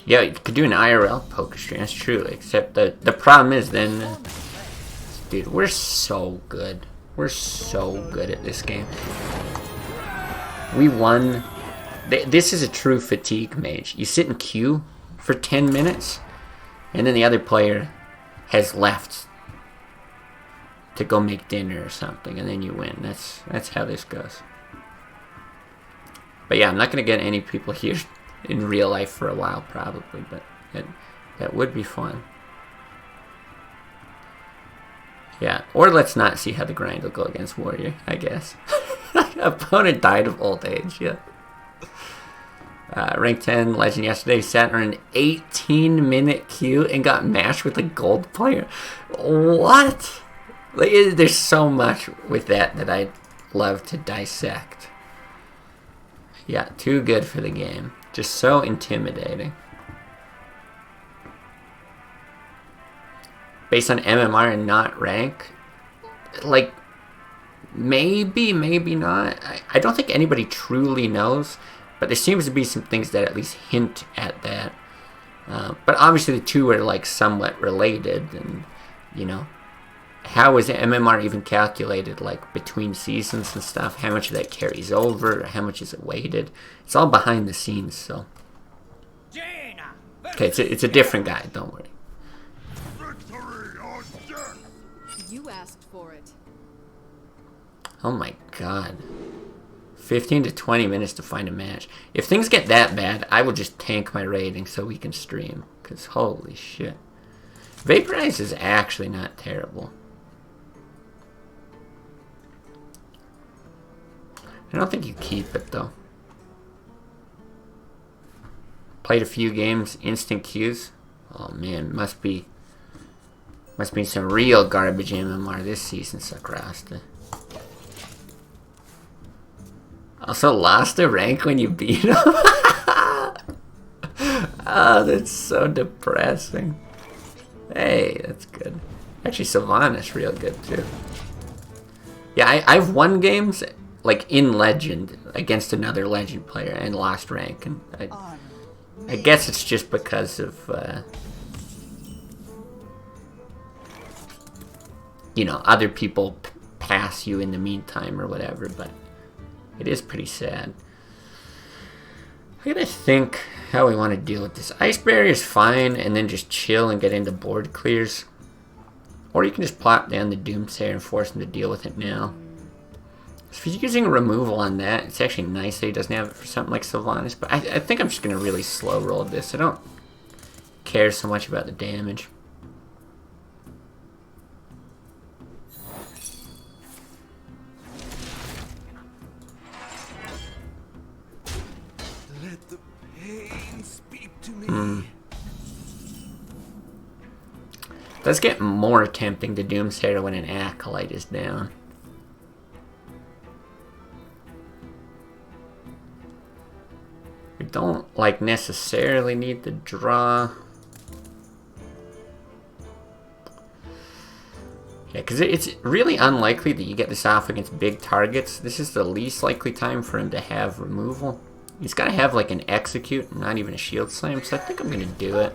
Yeah, you could do an IRL poker stream, that's true. Except the problem is then Dude, we're so good. We're so good at this game. We won. This is a true fatigue mage. You sit in queue for 10 minutes, and then the other player has left to go make dinner or something, and then you win. That's how this goes. But yeah, I'm not going to get any people here in real life for a while, probably, but that would be fun. Yeah, or let's not see how the grind will go against Warrior, I guess. Opponent died of old age, yeah. Rank 10 Legend yesterday sat on an 18-minute queue and got matched with a gold player. What? Like, there's so much with that I'd love to dissect. Yeah, too good for the game. Just so intimidating. Based on MMR and not rank? Like, maybe, maybe not. I don't think anybody truly knows, but there seems to be some things that at least hint at that. But obviously the two are like somewhat related, and you know, how is MMR even calculated, like between seasons and stuff? How much of that carries over? How much is it weighted? It's all behind the scenes, so. Okay, it's a different guy, don't worry. You asked for it. Oh my god. 15 to 20 minutes to find a match. If things get that bad, I will just tank my rating so we can stream. Because holy shit. Vaporize is actually not terrible. I don't think you keep it though. Played a few games, instant queues. Oh man, must be some real garbage MMR this season, Sakrasta. Also lost a rank when you beat him? Oh, that's so depressing. Hey, that's good. Actually, Sylvanas real good too. Yeah, I've won games like in Legend against another Legend player and lost rank, and I guess it's just because of you know, other people pass you in the meantime or whatever, but it is pretty sad. I gotta think how we want to deal with this. Ice Barrier is fine, and then just chill and get into board clears. Or you can just plop down the Doomsayer and force him to deal with it now. So if he's using removal on that, it's actually nice that he doesn't have it for something like Sylvanas, but I think I'm just gonna really slow roll this. I don't care so much about the damage. Does get more tempting to Doomsayer when an Acolyte is down. We don't like necessarily need to draw. Yeah, because it's really unlikely that you get this off against big targets. This is the least likely time for him to have removal. He's got to have like an Execute, not even a Shield Slam, so I think I'm going to do it.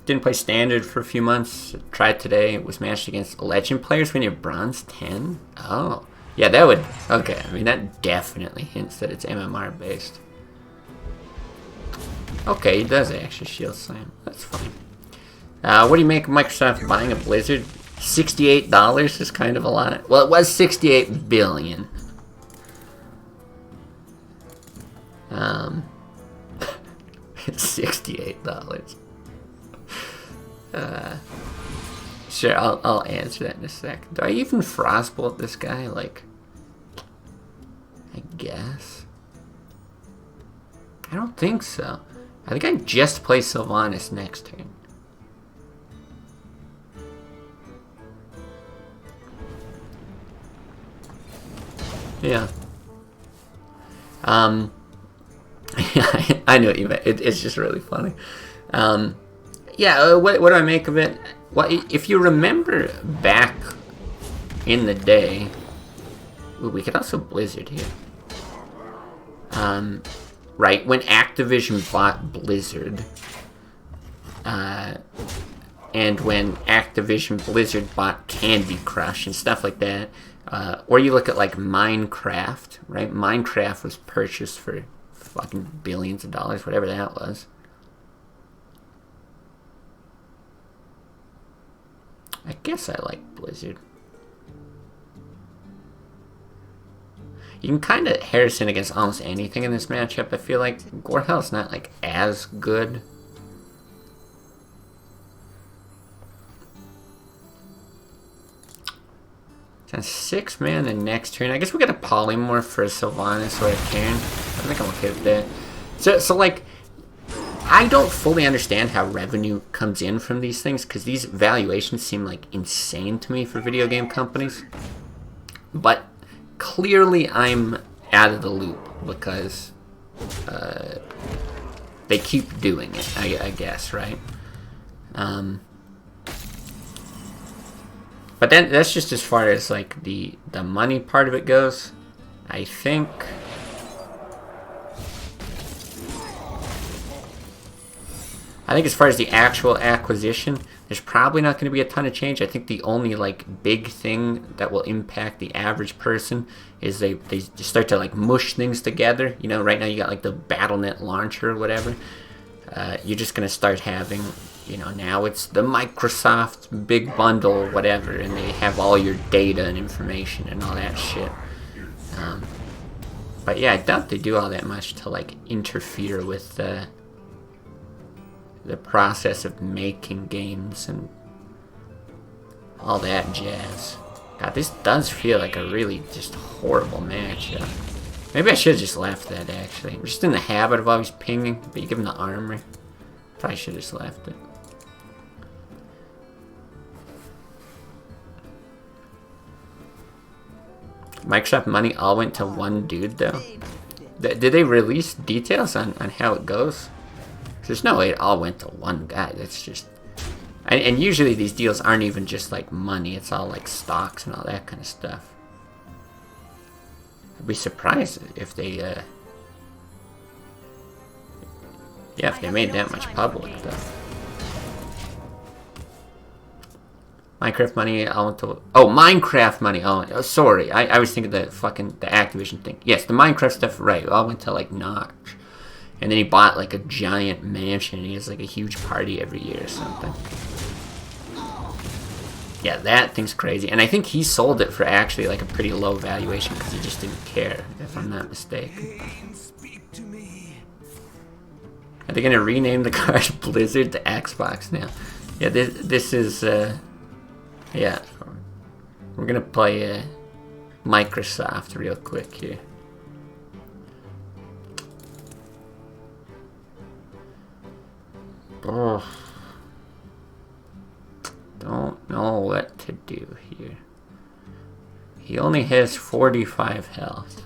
Didn't play Standard for a few months. Tried today. Was matched against Legend players when you're Bronze 10. Oh. Yeah, that would... Okay, I mean, that definitely hints that it's MMR based. Okay, he does actually Shield Slam. That's fine. What do you make of Microsoft buying a Blizzard? $68 is kind of a lot. Well, it was $68 billion. It's $68. Sure, I'll answer that in a sec. Do I even Frostbolt this guy? Like, I guess. I don't think so. I think I just play Sylvanas next turn. Yeah. I know what you meant. It's just really funny. Yeah, what do I make of it? Well, if you remember back in the day... Ooh, we could also Blizzard here. Right, when Activision bought Blizzard, and when Activision Blizzard bought Candy Crush and stuff like that. Or you look at like Minecraft, right? Minecraft was purchased for fucking billions of dollars, whatever that was. I guess I like Blizzard. You can kind of Harrison against almost anything in this matchup. I feel like Gorehell's not like as good. It's on 6 mana the next turn. I guess we got a Polymorph for a Sylvanas or a Cairn. I think I'm okay with that. So like, I don't fully understand how revenue comes in from these things, because these valuations seem like insane to me for video game companies. But clearly I'm out of the loop, because they keep doing it, I guess, right? But then that's just as far as like the money part of it goes. I think as far as the actual acquisition, there's probably not going to be a ton of change. I think the only like big thing that will impact the average person is they start to like mush things together. You know, right now you got like the BattleNet launcher or whatever. You're just going to start having, you know, now it's the Microsoft big bundle or whatever, and they have all your data and information and all that shit. But yeah, I doubt they do all that much to like interfere with the process of making games and all that jazz. God, this does feel like a really just horrible matchup. Maybe I should have just left that, actually. I'm just in the habit of always pinging, but you give him the armor. Probably should have just left it. Microsoft money all went to one dude, though. Did they release details on how it goes? There's no way it all went to one guy. That's just... And usually these deals aren't even just like money. It's all like stocks and all that kind of stuff. I'd be surprised if they... yeah, if they made that much public, though. Minecraft money all went to... Oh, Minecraft money all went... Oh, sorry. I was thinking the Activision thing. Yes, the Minecraft stuff, right. All went to like Notch. And then he bought like a giant mansion and he has like a huge party every year or something. Yeah, that thing's crazy. And I think he sold it for actually like a pretty low valuation because he just didn't care, if I'm not mistaken. Are they going to rename the card Blizzard to Xbox now? Yeah, this is... yeah. We're going to play Microsoft real quick here. Oh, don't know what to do here. He only has 45 health.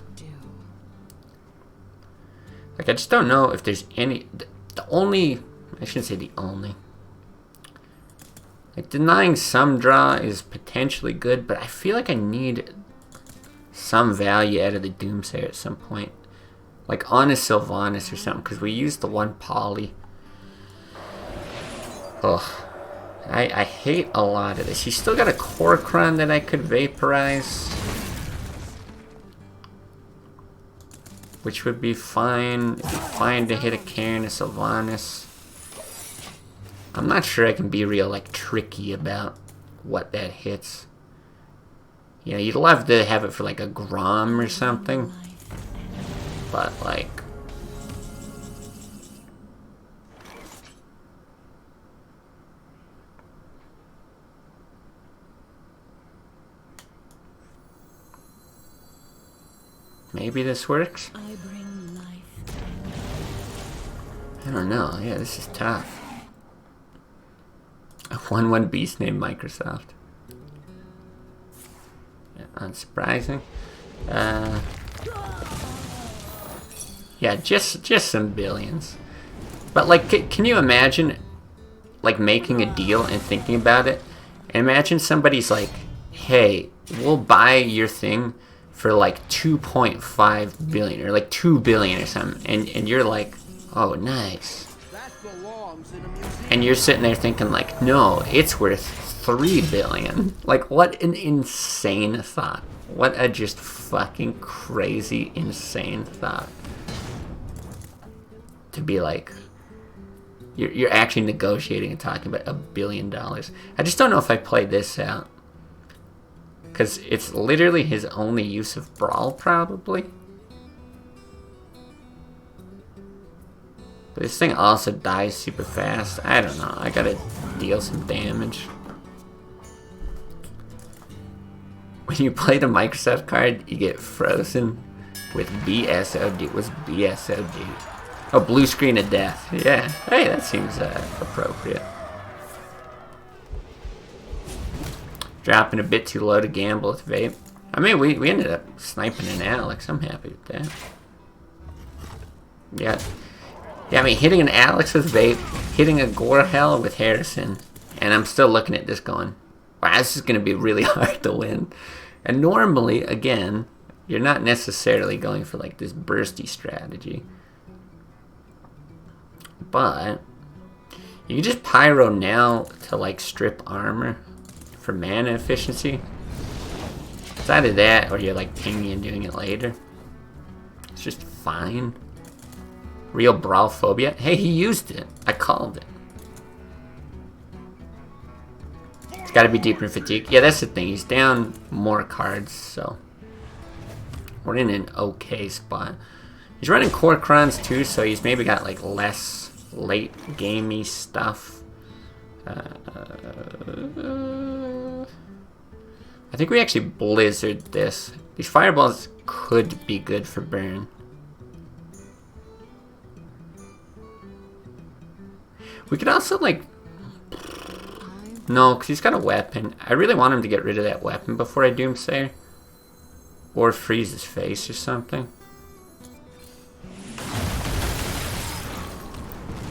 Like, I just don't know if there's any... The only... I shouldn't say the only. Like, denying some draw is potentially good, but I feel like I need some value out of the Doomsayer at some point. Like, on a Sylvanas or something, because we used the one poly. Ugh. I hate a lot of this. He's still got a Kor'kron that I could vaporize. Which would be fine. It'd be fine to hit a Cairn, a Sylvanas. I'm not sure I can be real, like, tricky about what that hits. You know, you'd love to have it for, like, a Grom or something. But, like... Maybe this works? I don't know. Yeah, this is tough. A 1/1 beast named Microsoft. Yeah, unsurprising. Yeah, just some billions. But like, can you imagine like making a deal and thinking about it? And imagine somebody's like, "Hey, we'll buy your thing for like 2.5 billion or like 2 billion or something," and you're like, "Oh, nice." That's the law, And you're sitting there thinking like, no, it's worth 3 billion. Like, what an insane thought. What a just fucking crazy, insane thought. To be like, you're actually negotiating and talking about $1 billion. I just don't know if I played this out. Because it's literally his only use of Brawl, probably. But this thing also dies super fast. I don't know. I gotta deal some damage. When you play the Microsoft card, you get frozen with BSOD. What's BSOD? Oh, blue screen of death. Yeah. Hey, that seems appropriate. Dropping a bit too low to gamble with Vape. I mean, we ended up sniping an Alex. I'm happy with that. Yeah. Yeah, I mean, hitting an Alex with Vape, hitting a Gorehell with Harrison, and I'm still looking at this going, wow, this is going to be really hard to win. And normally, again, you're not necessarily going for like this bursty strategy. But you can just pyro now to like strip armor for mana efficiency. It's either that or you're like pinging and doing it later. It's just fine. Real Brawl phobia. Hey, he used it. I called it. It's gotta be deeper in fatigue. Yeah, that's the thing. He's down more cards, so we're in an okay spot. He's running core crons too, so he's maybe got like less late gamey stuff. I think we actually blizzard this. These fireballs could be good for burn. We could also like, no, because he's got a weapon. I really want him to get rid of that weapon before I Doomsayer, or freeze his face or something.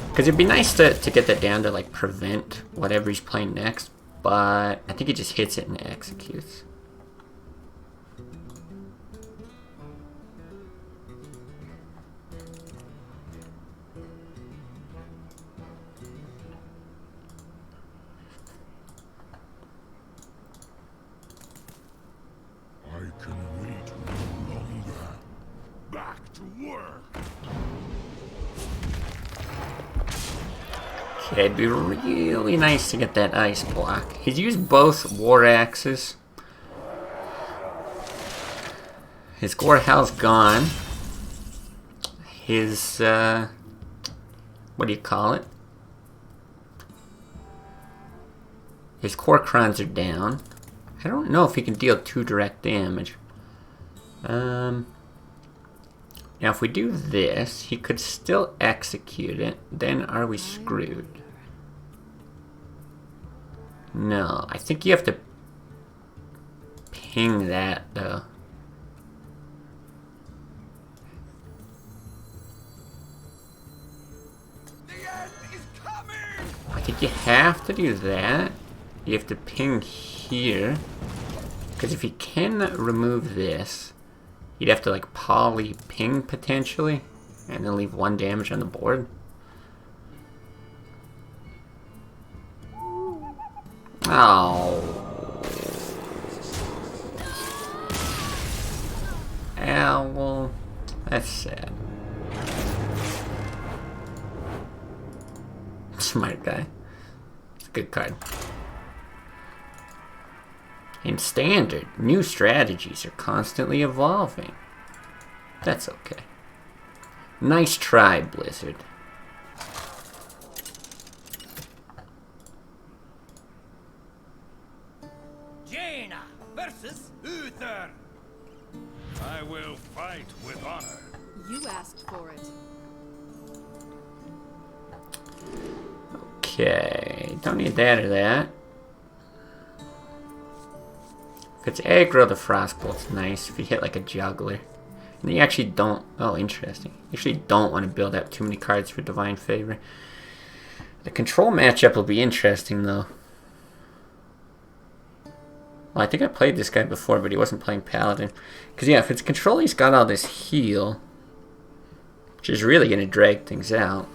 Because it'd be nice to get that down to like prevent whatever he's playing next, but I think he just hits it and executes. I can wait no longer. Back to work. Okay, it'd be really nice to get that ice block. He's used both war axes. His Gorehell's gone. His, what do you call it? His core crons are down. I don't know if he can deal 2 direct damage. Now if we do this, he could still execute it. Then are we screwed? No, I think you have to ping that though. The end is coming! I think you have to do that. You have to ping here. Because if you can remove this, you'd have to like poly ping potentially, and then leave 1 damage on the board. Oh. Owl. That's sad. Smart guy. It's a good card. In Standard, new strategies are constantly evolving. That's okay. Nice try, Blizzard. Jaina versus Uther. I will fight with honor. You asked for it. Okay, don't need that or that. If it's aggro, the Frostbolt's nice if you hit like a juggler. And you actually don't, oh interesting. You actually don't want to build up too many cards for Divine Favor. The control matchup will be interesting though. Well, I think I played this guy before, but he wasn't playing Paladin. Because yeah, if it's control, he's got all this heal, which is really going to drag things out.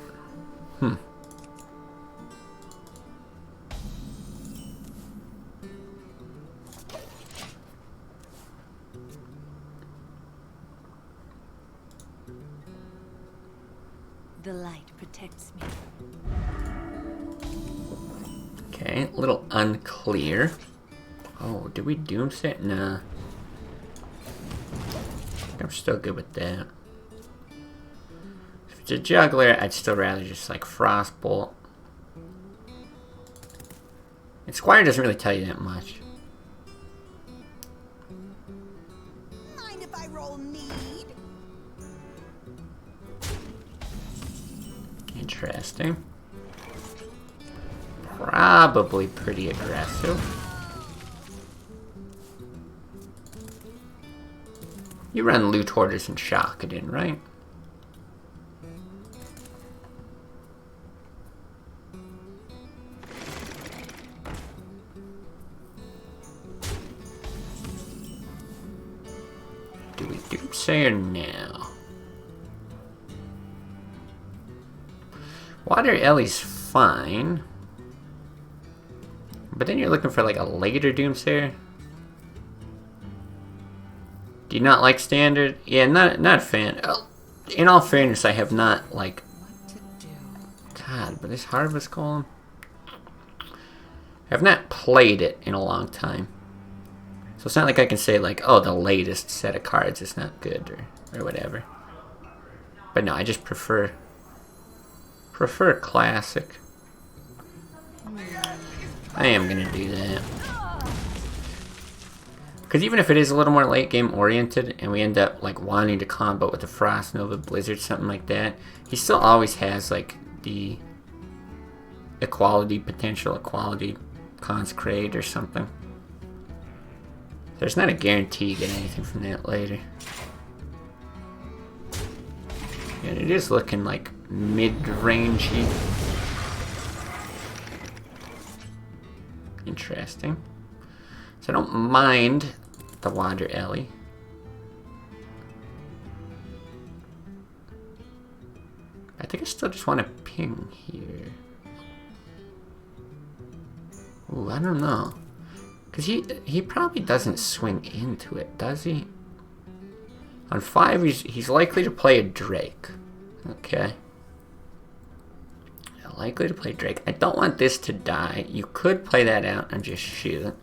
The light protects me. Okay, a little unclear. Oh, did we doomsday it? Nah. I'm still good with that. If it's a juggler, I'd still rather just like frostbolt. And Squire doesn't really tell you that much. Mind if I roll mead? Interesting. Probably pretty aggressive. You run Loot Hoarders and Shakadin, right? Do we doomsayer now? Water Ellie's fine. But then you're looking for like a later doomsayer. Do you not like standard? Yeah, not a fan. In all fairness, I have not like. What to do? God, but this Harvest Golem. I've not played it in a long time, so it's not like I can say like, oh, the latest set of cards is not good or whatever. But no, I just prefer classic. I am gonna do that. Because even if it is a little more late game oriented and we end up like wanting to combo with the Frost Nova Blizzard, something like that, he still always has like the equality potential, equality consecrate or something. There's not a guarantee you get anything from that later. And it is looking like mid-rangey. Interesting. So I don't mind the Wander Ellie. I think I still just want to ping here. Ooh, I don't know. Because he probably doesn't swing into it, does he? On 5, he's likely to play a Drake. Okay. Likely to play Drake. I don't want this to die. You could play that out and just shoot.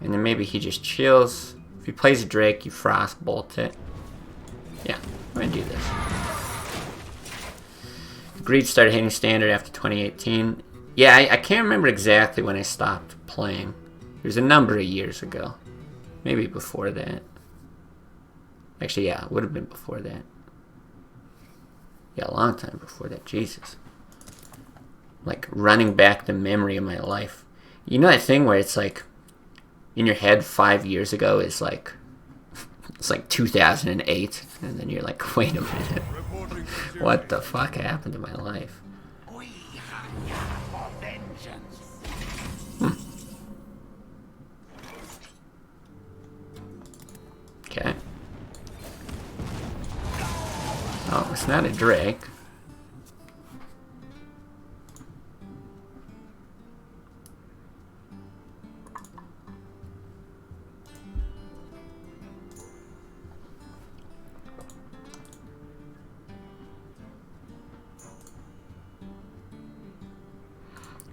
And then maybe he just chills. If he plays a Drake, you frostbolt it. Yeah, I'm gonna do this. Greed started hitting standard after 2018. Yeah, I can't remember exactly when I stopped playing. It was a number of years ago. Maybe before that. Actually, yeah, it would have been before that. Yeah, a long time before that. Jesus. Like, running back the memory of my life. You know that thing where it's like, in your head 5 years ago is like, it's like 2008. And then you're like, wait a minute. What the fuck happened to my life? We hunger for vengeance. Okay. Oh, it's not a Drake.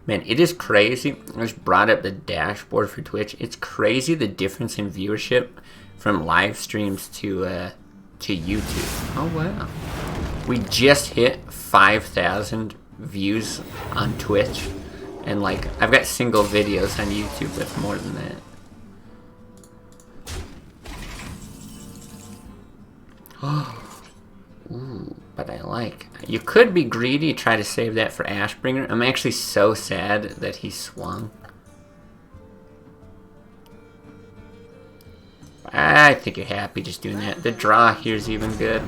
Man, it is crazy. I just brought up the dashboard for Twitch. It's crazy the difference in viewership from live streams to YouTube. Oh wow. We just hit 5,000 views on Twitch. And like, I've got single videos on YouTube with more than that. Oh. Ooh, but I like. You could be greedy, try to save that for Ashbringer. I'm actually so sad that he swung. I think you're happy just doing that. The draw here is even good.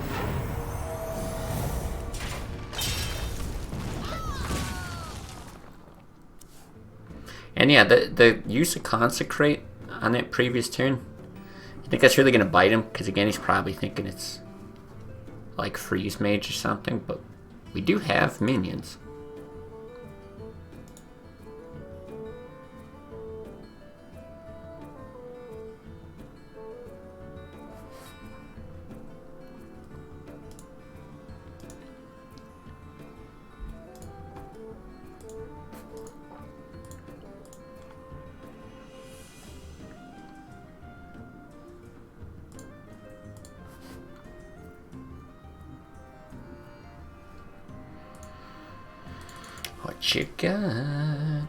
And yeah, the use of Consecrate on that previous turn, I think that's really going to bite him, because again, he's probably thinking it's like Freeze Mage or something, but we do have minions. What you got?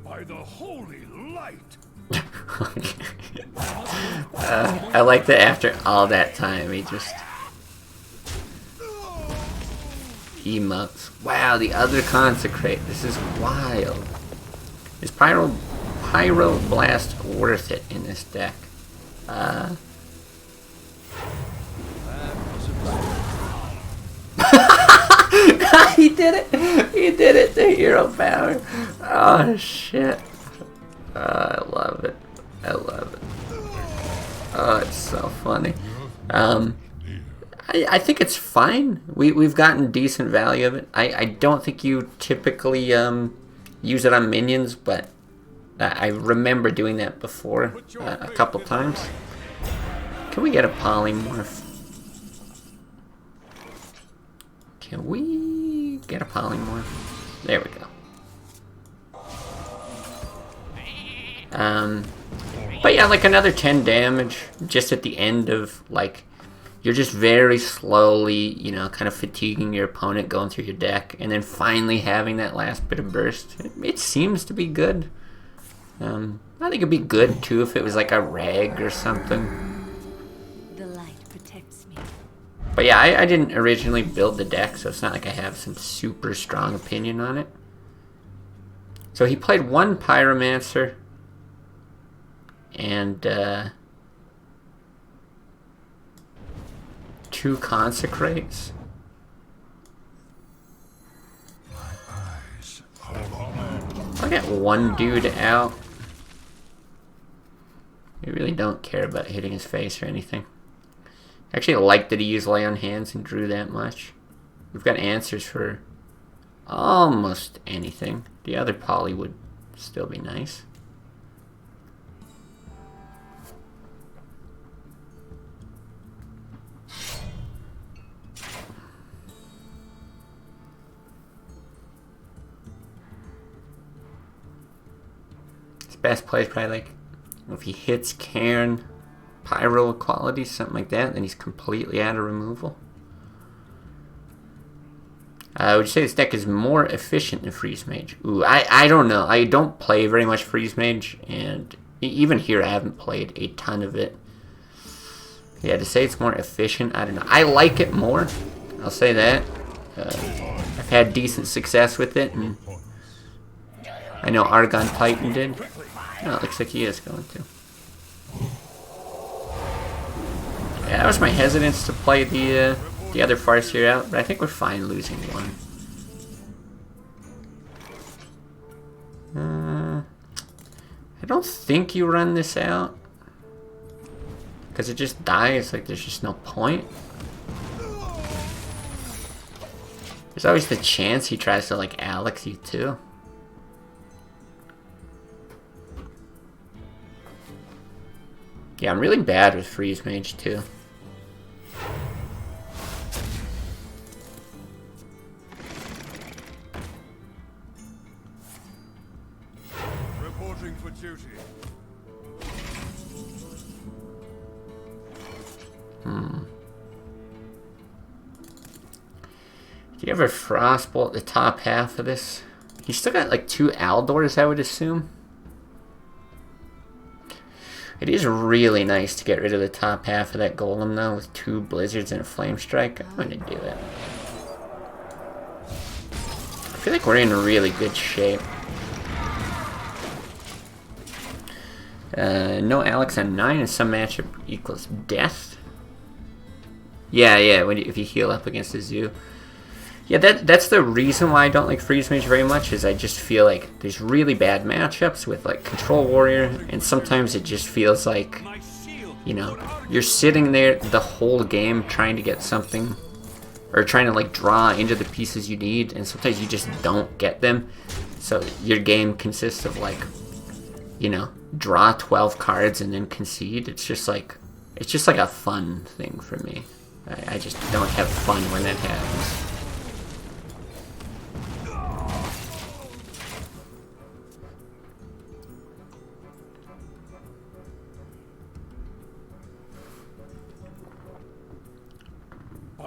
By the holy light. I like that after all that time, he just emotes. Wow, the other consecrate. This is wild. Is Pyro Blast worth it in this deck? He did it! He did it! The hero power! Oh shit! I love it. I love it. Oh, it's so funny. I think it's fine. We've gotten decent value of it. I don't think you typically use it on minions, but I remember doing that before a couple times. Can we get a polymorph? Can we get a polymorph? There we go. But yeah, like another 10 damage just at the end of, like, you're just very slowly, you know, kind of fatiguing your opponent going through your deck, and then finally having that last bit of burst. It seems to be good. I think it'd be good too if it was like a reg or something. The light protects me. But yeah, I didn't originally build the deck, so it's not like I have some super strong opinion on it. So he played one Pyromancer and 2 Consecrates. I got one dude out. I really don't care about hitting his face or anything. I actually like that he used Lay on Hands and drew that much. We've got answers for almost anything. The other poly would still be nice. His best play is probably like if he hits Cairn, Pyro equality, something like that, then he's completely out of removal. Would you say this deck is more efficient than Freeze Mage? Ooh, I don't know. I don't play very much Freeze Mage, and even here I haven't played a ton of it. Yeah, to say it's more efficient, I don't know. I like it more, I'll say that. I've had decent success with it, and I know Argon Titan did. Oh, it looks like he is going to. Yeah, that was my hesitance to play the other Farseer out, but I think we're fine losing one. I don't think you run this out, because it just dies, like there's just no point. There's always the chance he tries to like Alex you too. Yeah, I'm really bad with Freeze Mage too. Reporting for duty. Do you ever Frostbolt the top half of this? He's still got like 2 Aldors, I would assume. It is really nice to get rid of the top half of that Golem though, with 2 Blizzards and a Flame Strike. I'm gonna do it. I feel like we're in really good shape. No Alex on 9 and some matchup equals death. Yeah, if you heal up against a Zoo. Yeah, that's the reason why I don't like Freeze Mage very much, is I just feel like there's really bad matchups with like Control Warrior, and sometimes it just feels like, you know, you're sitting there the whole game trying to get something, or trying to like draw into the pieces you need, and sometimes you just don't get them. So your game consists of like, you know, draw 12 cards and then concede. It's just like a fun thing for me. I just don't have fun when that happens.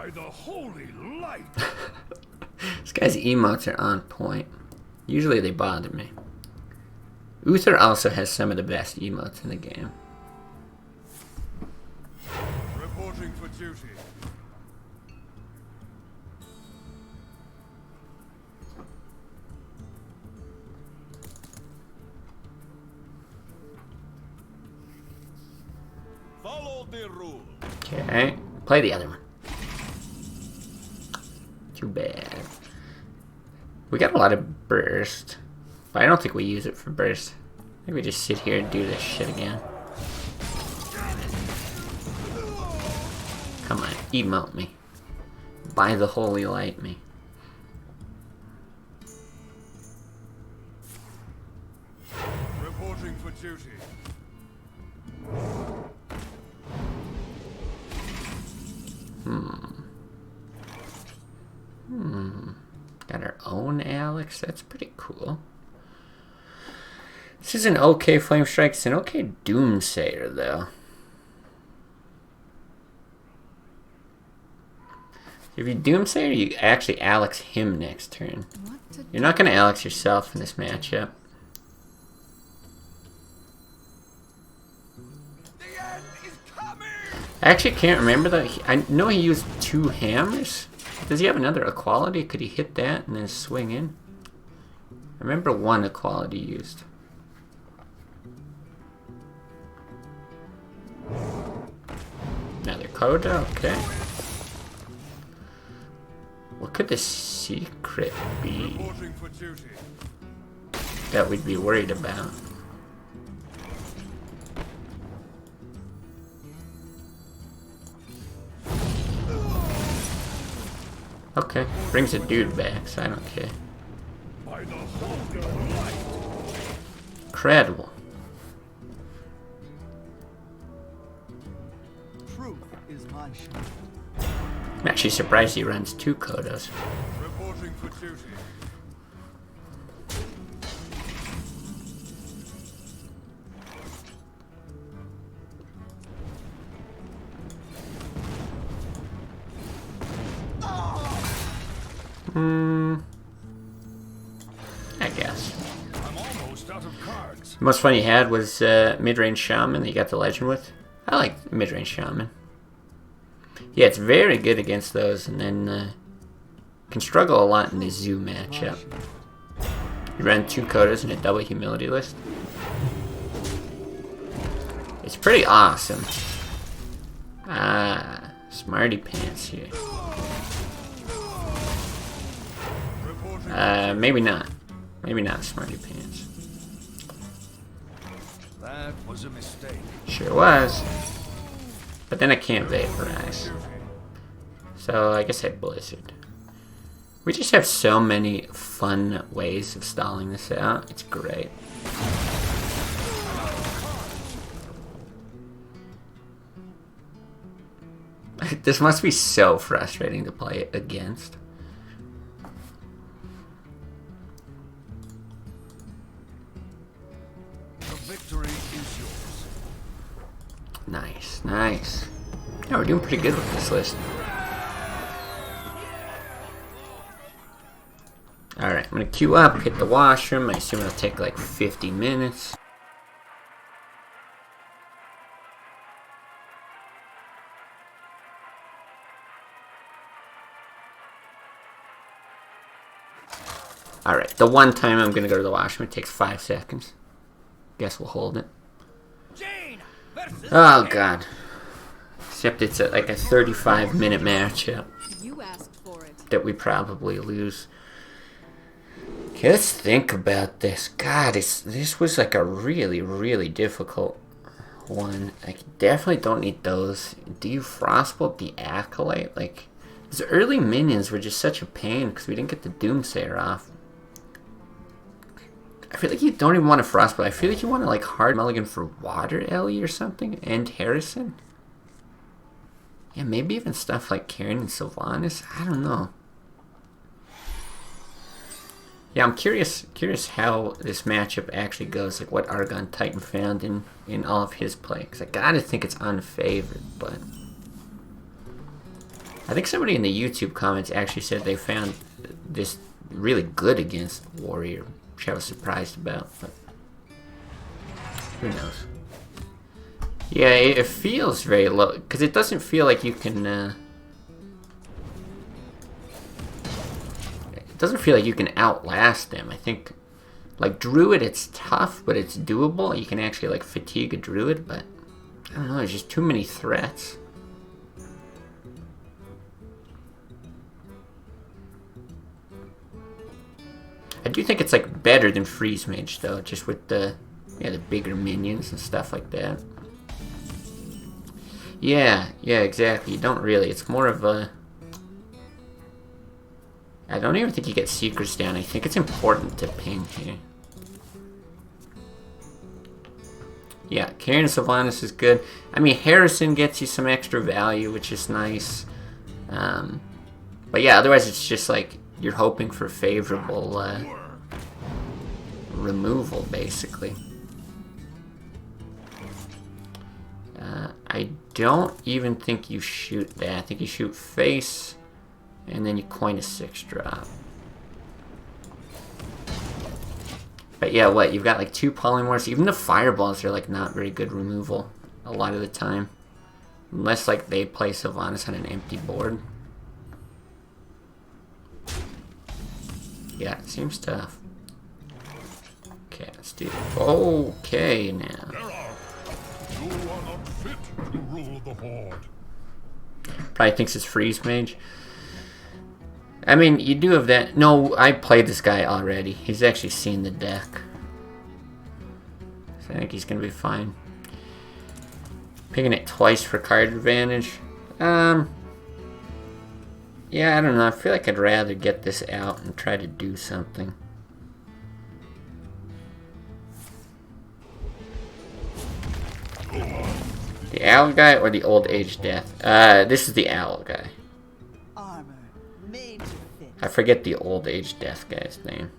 By the holy light! This guy's emotes are on point. Usually they bother me. Uther also has some of the best emotes in the game. Reporting for duty. Follow the rule. Okay, play the other one. Too bad. We got a lot of burst, but I don't think we use it for burst. I think we just sit here and do this shit again. Come on, emote me. By the holy light me. Reporting for duty. Got our own Alex. That's pretty cool. This is an okay Flame Strike. It's an okay Doomsayer, though. If you Doomsayer, you actually Alex him next turn. You're not going to Alex yourself in this matchup. The end is coming! I actually can't remember that. I know he used 2 hammers. Does he have another equality? Could he hit that and then swing in? I remember 1 equality used. Another Coda, okay. What could the secret be Reporting for duty. that we'd be worried about? Okay, brings a dude back, so I don't care. By the holy light! Incredible. Truth is my shield. I'm actually surprised he runs 2 Kodos. Reporting for duty. I guess. I'm almost out of cards. The most fun he had was mid-range Shaman that you got the legend with. I like mid-range Shaman. Yeah, it's very good against those, and then can struggle a lot in the Zoo matchup. You ran 2 Kodas and a double humility list. It's pretty awesome. Ah, smarty pants here. Maybe not. Maybe not smarty pants. That was a mistake. Sure was. But then I can't vaporize. So I guess I blizzard. We just have so many fun ways of stalling this out. It's great. This must be so frustrating to play against. The victory is yours. Nice, nice. Yeah, we're doing pretty good with this list. Alright, I'm gonna queue up, hit the washroom. I assume it'll take like 50 minutes. Alright, the one time I'm gonna go to the washroom, it takes 5 seconds. Guess we'll hold it. Jane versus Oh god. Except it's like a 35-minute matchup You asked for it. that we probably lose. Okay, let's think about this. God, this was like a really, really difficult one. I definitely don't need those. Do you Frostbolt the Acolyte? Like, these early minions were just such a pain because we didn't get the Doomsayer off. I feel like you don't even want to Frostbolt. I feel like you want to like hard mulligan for Water Ellie or something and Harrison. Yeah, maybe even stuff like Karen and Sylvanas. I don't know. Yeah, I'm curious how this matchup actually goes. Like what Argon Titan found in all of his play. Because I gotta think it's unfavored, but I think somebody in the YouTube comments actually said they found this really good against Warrior, which I was surprised about, but who knows. Yeah, it feels very low, because it doesn't feel like you can, it doesn't feel like you can outlast them. I think, like, Druid, it's tough, but it's doable. You can actually, like, fatigue a Druid, but, I don't know, there's just too many threats. I do think it's, like, better than Freeze Mage, though, just with the, yeah, the bigger minions and stuff like that. Yeah, exactly. You don't really. It's more of a... I don't even think you get Secrets down. I think it's important to ping here. Yeah, Karen Sylvanas is good. I mean, Harrison gets you some extra value, which is nice. But yeah, otherwise it's just like you're hoping for favorable removal, basically. I don't even think you shoot that. I think you shoot face, and then you coin a 6-drop. But yeah, what? You've got like 2 polymorphs. Even the fireballs are like not very good removal a lot of the time. Unless like they play Sylvanas on an empty board. Yeah, it seems tough. Okay, let's do it. Okay, now. You are not fit to rule the Horde. Probably thinks it's Freeze Mage. I mean, you do have that. No, I played this guy already. He's actually seen the deck. So I think he's going to be fine. Picking it twice for card advantage. Yeah, I don't know. I feel like I'd rather get this out and try to do something. The owl guy or the old age death? This is the owl guy. Armor, made to fit. I forget the old age death guy's name.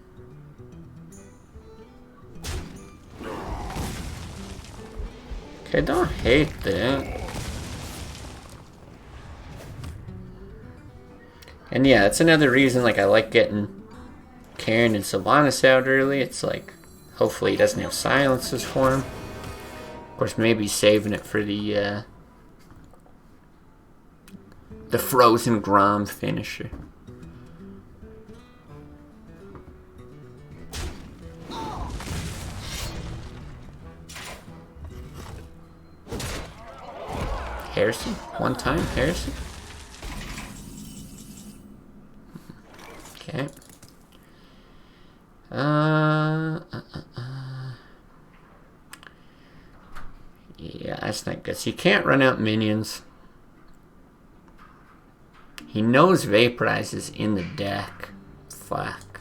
Okay, don't hate that. And yeah, that's another reason like I like getting Karen and Sylvanas out early. It's like, hopefully he doesn't have silences for him. Of course, maybe saving it for the Frozen Grom finisher. Harrison? One time, Harrison? Okay. Yeah, that's not good. So you can't run out minions. He knows Vaporize is in the deck. Fuck.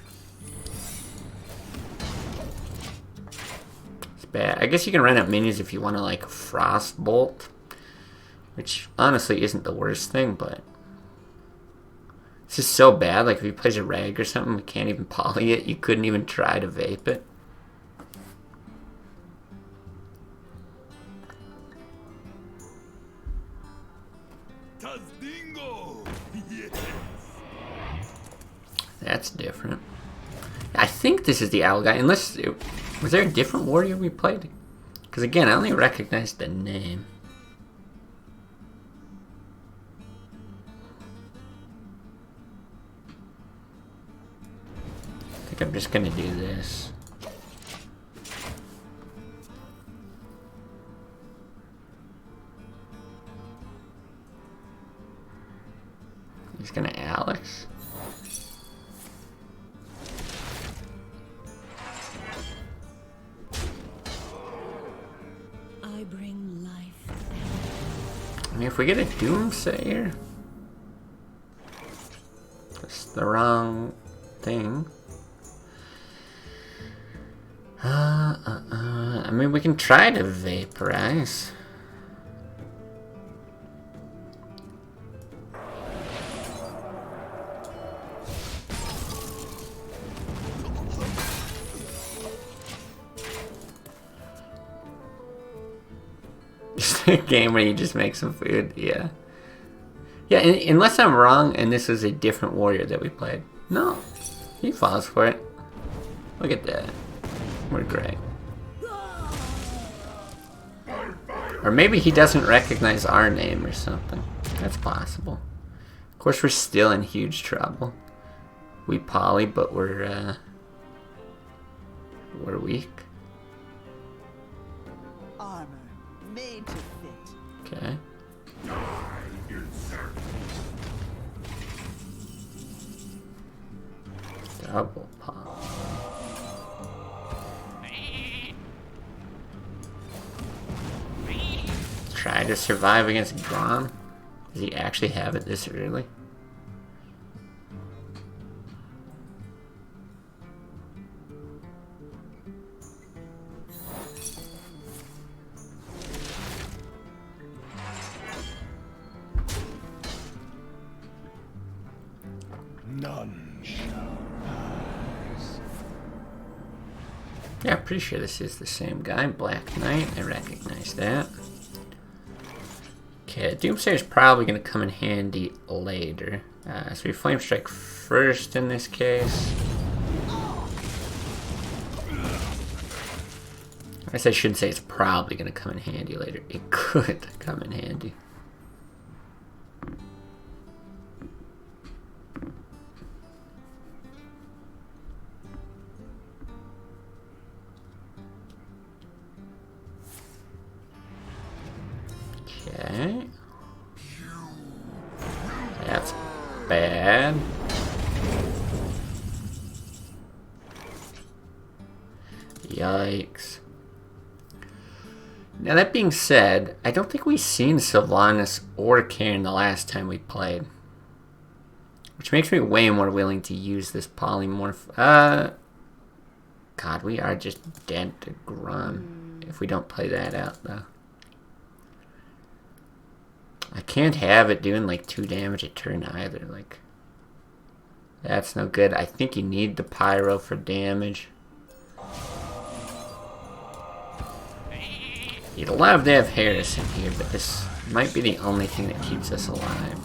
It's bad. I guess you can run out minions if you want to, like, Frostbolt. Which, honestly, isn't the worst thing, but... It's just so bad. Like, if he plays a Rag or something, we can't even poly it. You couldn't even try to vape it. That's different. I think this is the owl guy, unless... was there a different warrior we played? Because again, I only recognized the name. I think I'm just gonna do this. He's gonna Alex. I bring life. I mean, if we get a Doomsayer, that's the wrong thing. I mean, we can try to Vaporize. Just a game where you just make some food, yeah. Yeah, unless I'm wrong and this is a different warrior that we played. No, he falls for it. Look at that. We're great. Or maybe he doesn't recognize our name or something. That's possible. Of course, we're still in huge trouble. We poly, but we're weak. Armor made to fit. Okay. Double pop. Try to survive against Grom. Does he actually have it this early? None shall rise. Yeah, I'm pretty sure this is the same guy. Black Knight, I recognize that. Okay, Doomsayer is probably going to come in handy later. So we Flame Strike first in this case. I guess I shouldn't say it's probably going to come in handy later. It could come in handy. Okay. That's bad. Yikes. Now that being said, I don't think we've seen Sylvanas or Karen the last time we played. Which makes me way more willing to use this polymorph. God, we are just dead to Grum if we don't play that out though. I can't have it doing like 2 damage a turn either. Like, that's no good. I think you need the pyro for damage. You'd love to have Harrison here, but this might be the only thing that keeps us alive.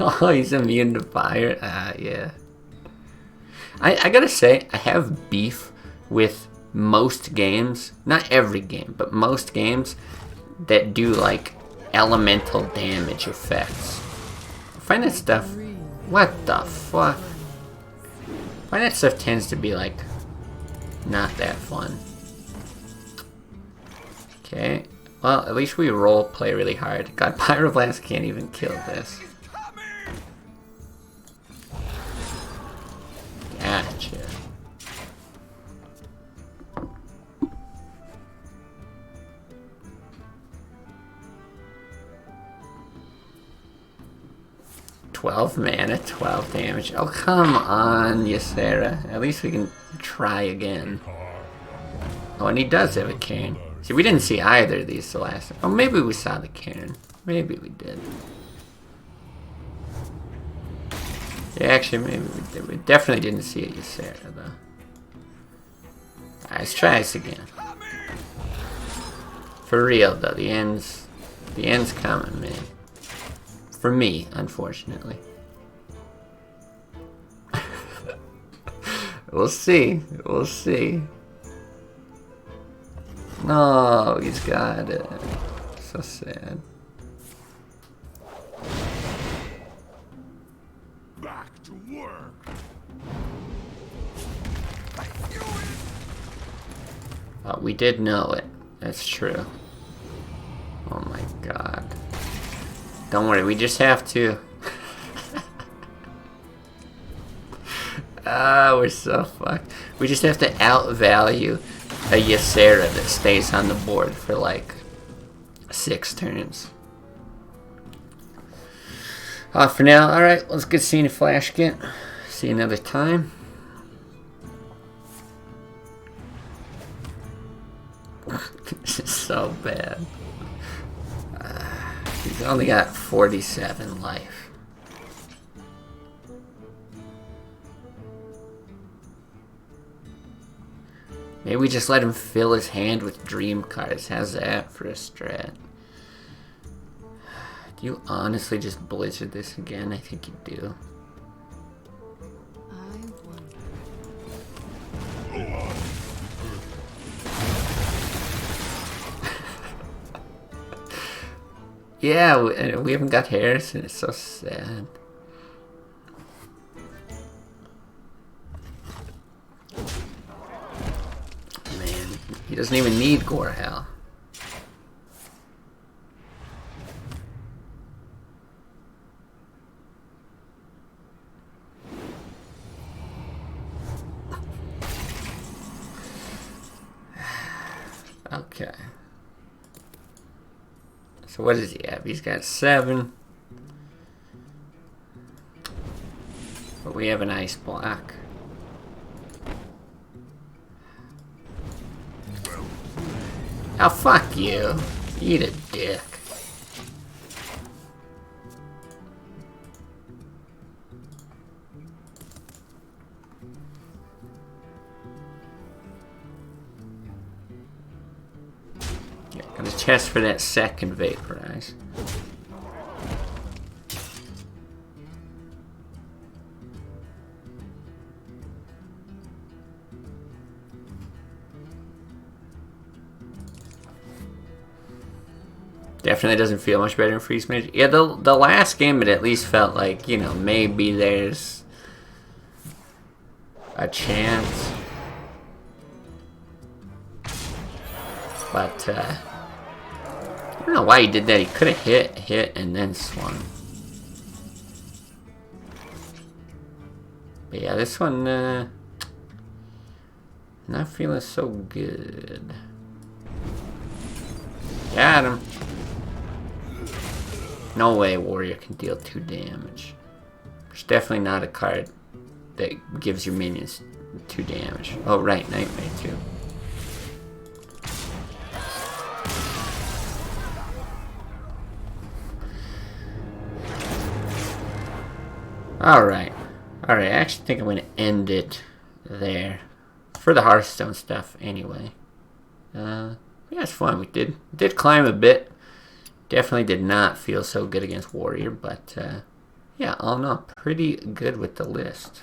Oh, he's immune to fire? Yeah. I gotta say, I have beef with most games, not every game, but most games that do like elemental damage effects. I find that stuff, what the fuck? I find that stuff tends to be like not that fun. Okay, well at least we role play really hard. God, Pyroblast can't even kill this. Gotcha. $12 mana, 12 damage. Oh, come on, Ysera. At least we can try again. Oh, and he does have a Cairn. See, we didn't see either of these the last time. Oh, maybe we saw the Cairn. Maybe we did. Yeah, actually, maybe we did. We definitely didn't see a Ysera, though. Alright, let's try this again. For real, though. The end's coming, man. For me, unfortunately. We'll see. We'll see. No, he's got it. So sad. Back to work. We did know it. That's true. Oh my god. Don't worry, we just have to... we're so fucked. We just have to outvalue a Ysera that stays on the board for like 6 turns. For now, alright, let's get seeing Flash get. See you another time. This is so bad. He's only got 47 life. Maybe we just let him fill his hand with dream cards. How's that for a strat? Do you honestly just blizzard this again? I think you do. Yeah, we haven't got Harrison. It's so sad. Man, he doesn't even need Gorehell. Okay. So what does he have? He's got 7. But we have an ice block. Oh, fuck you. Eat a dick. Got a chest for that second vaporize. Definitely doesn't feel much better in Freeze Mage. Yeah, the last game it at least felt like, you know, maybe there's a chance. But, I don't know why he did that. He could have hit, and then swung. But yeah, this one, not feeling so good. Got him. No way Warrior can deal 2 damage. There's definitely not a card that gives your minions 2 damage. Oh, right, Nightmare too. Alright. Alright, I actually think I'm going to end it there. For the Hearthstone stuff, anyway. Yeah, it's fun. We did climb a bit. Definitely did not feel so good against Warrior, but yeah, all in all, pretty good with the list.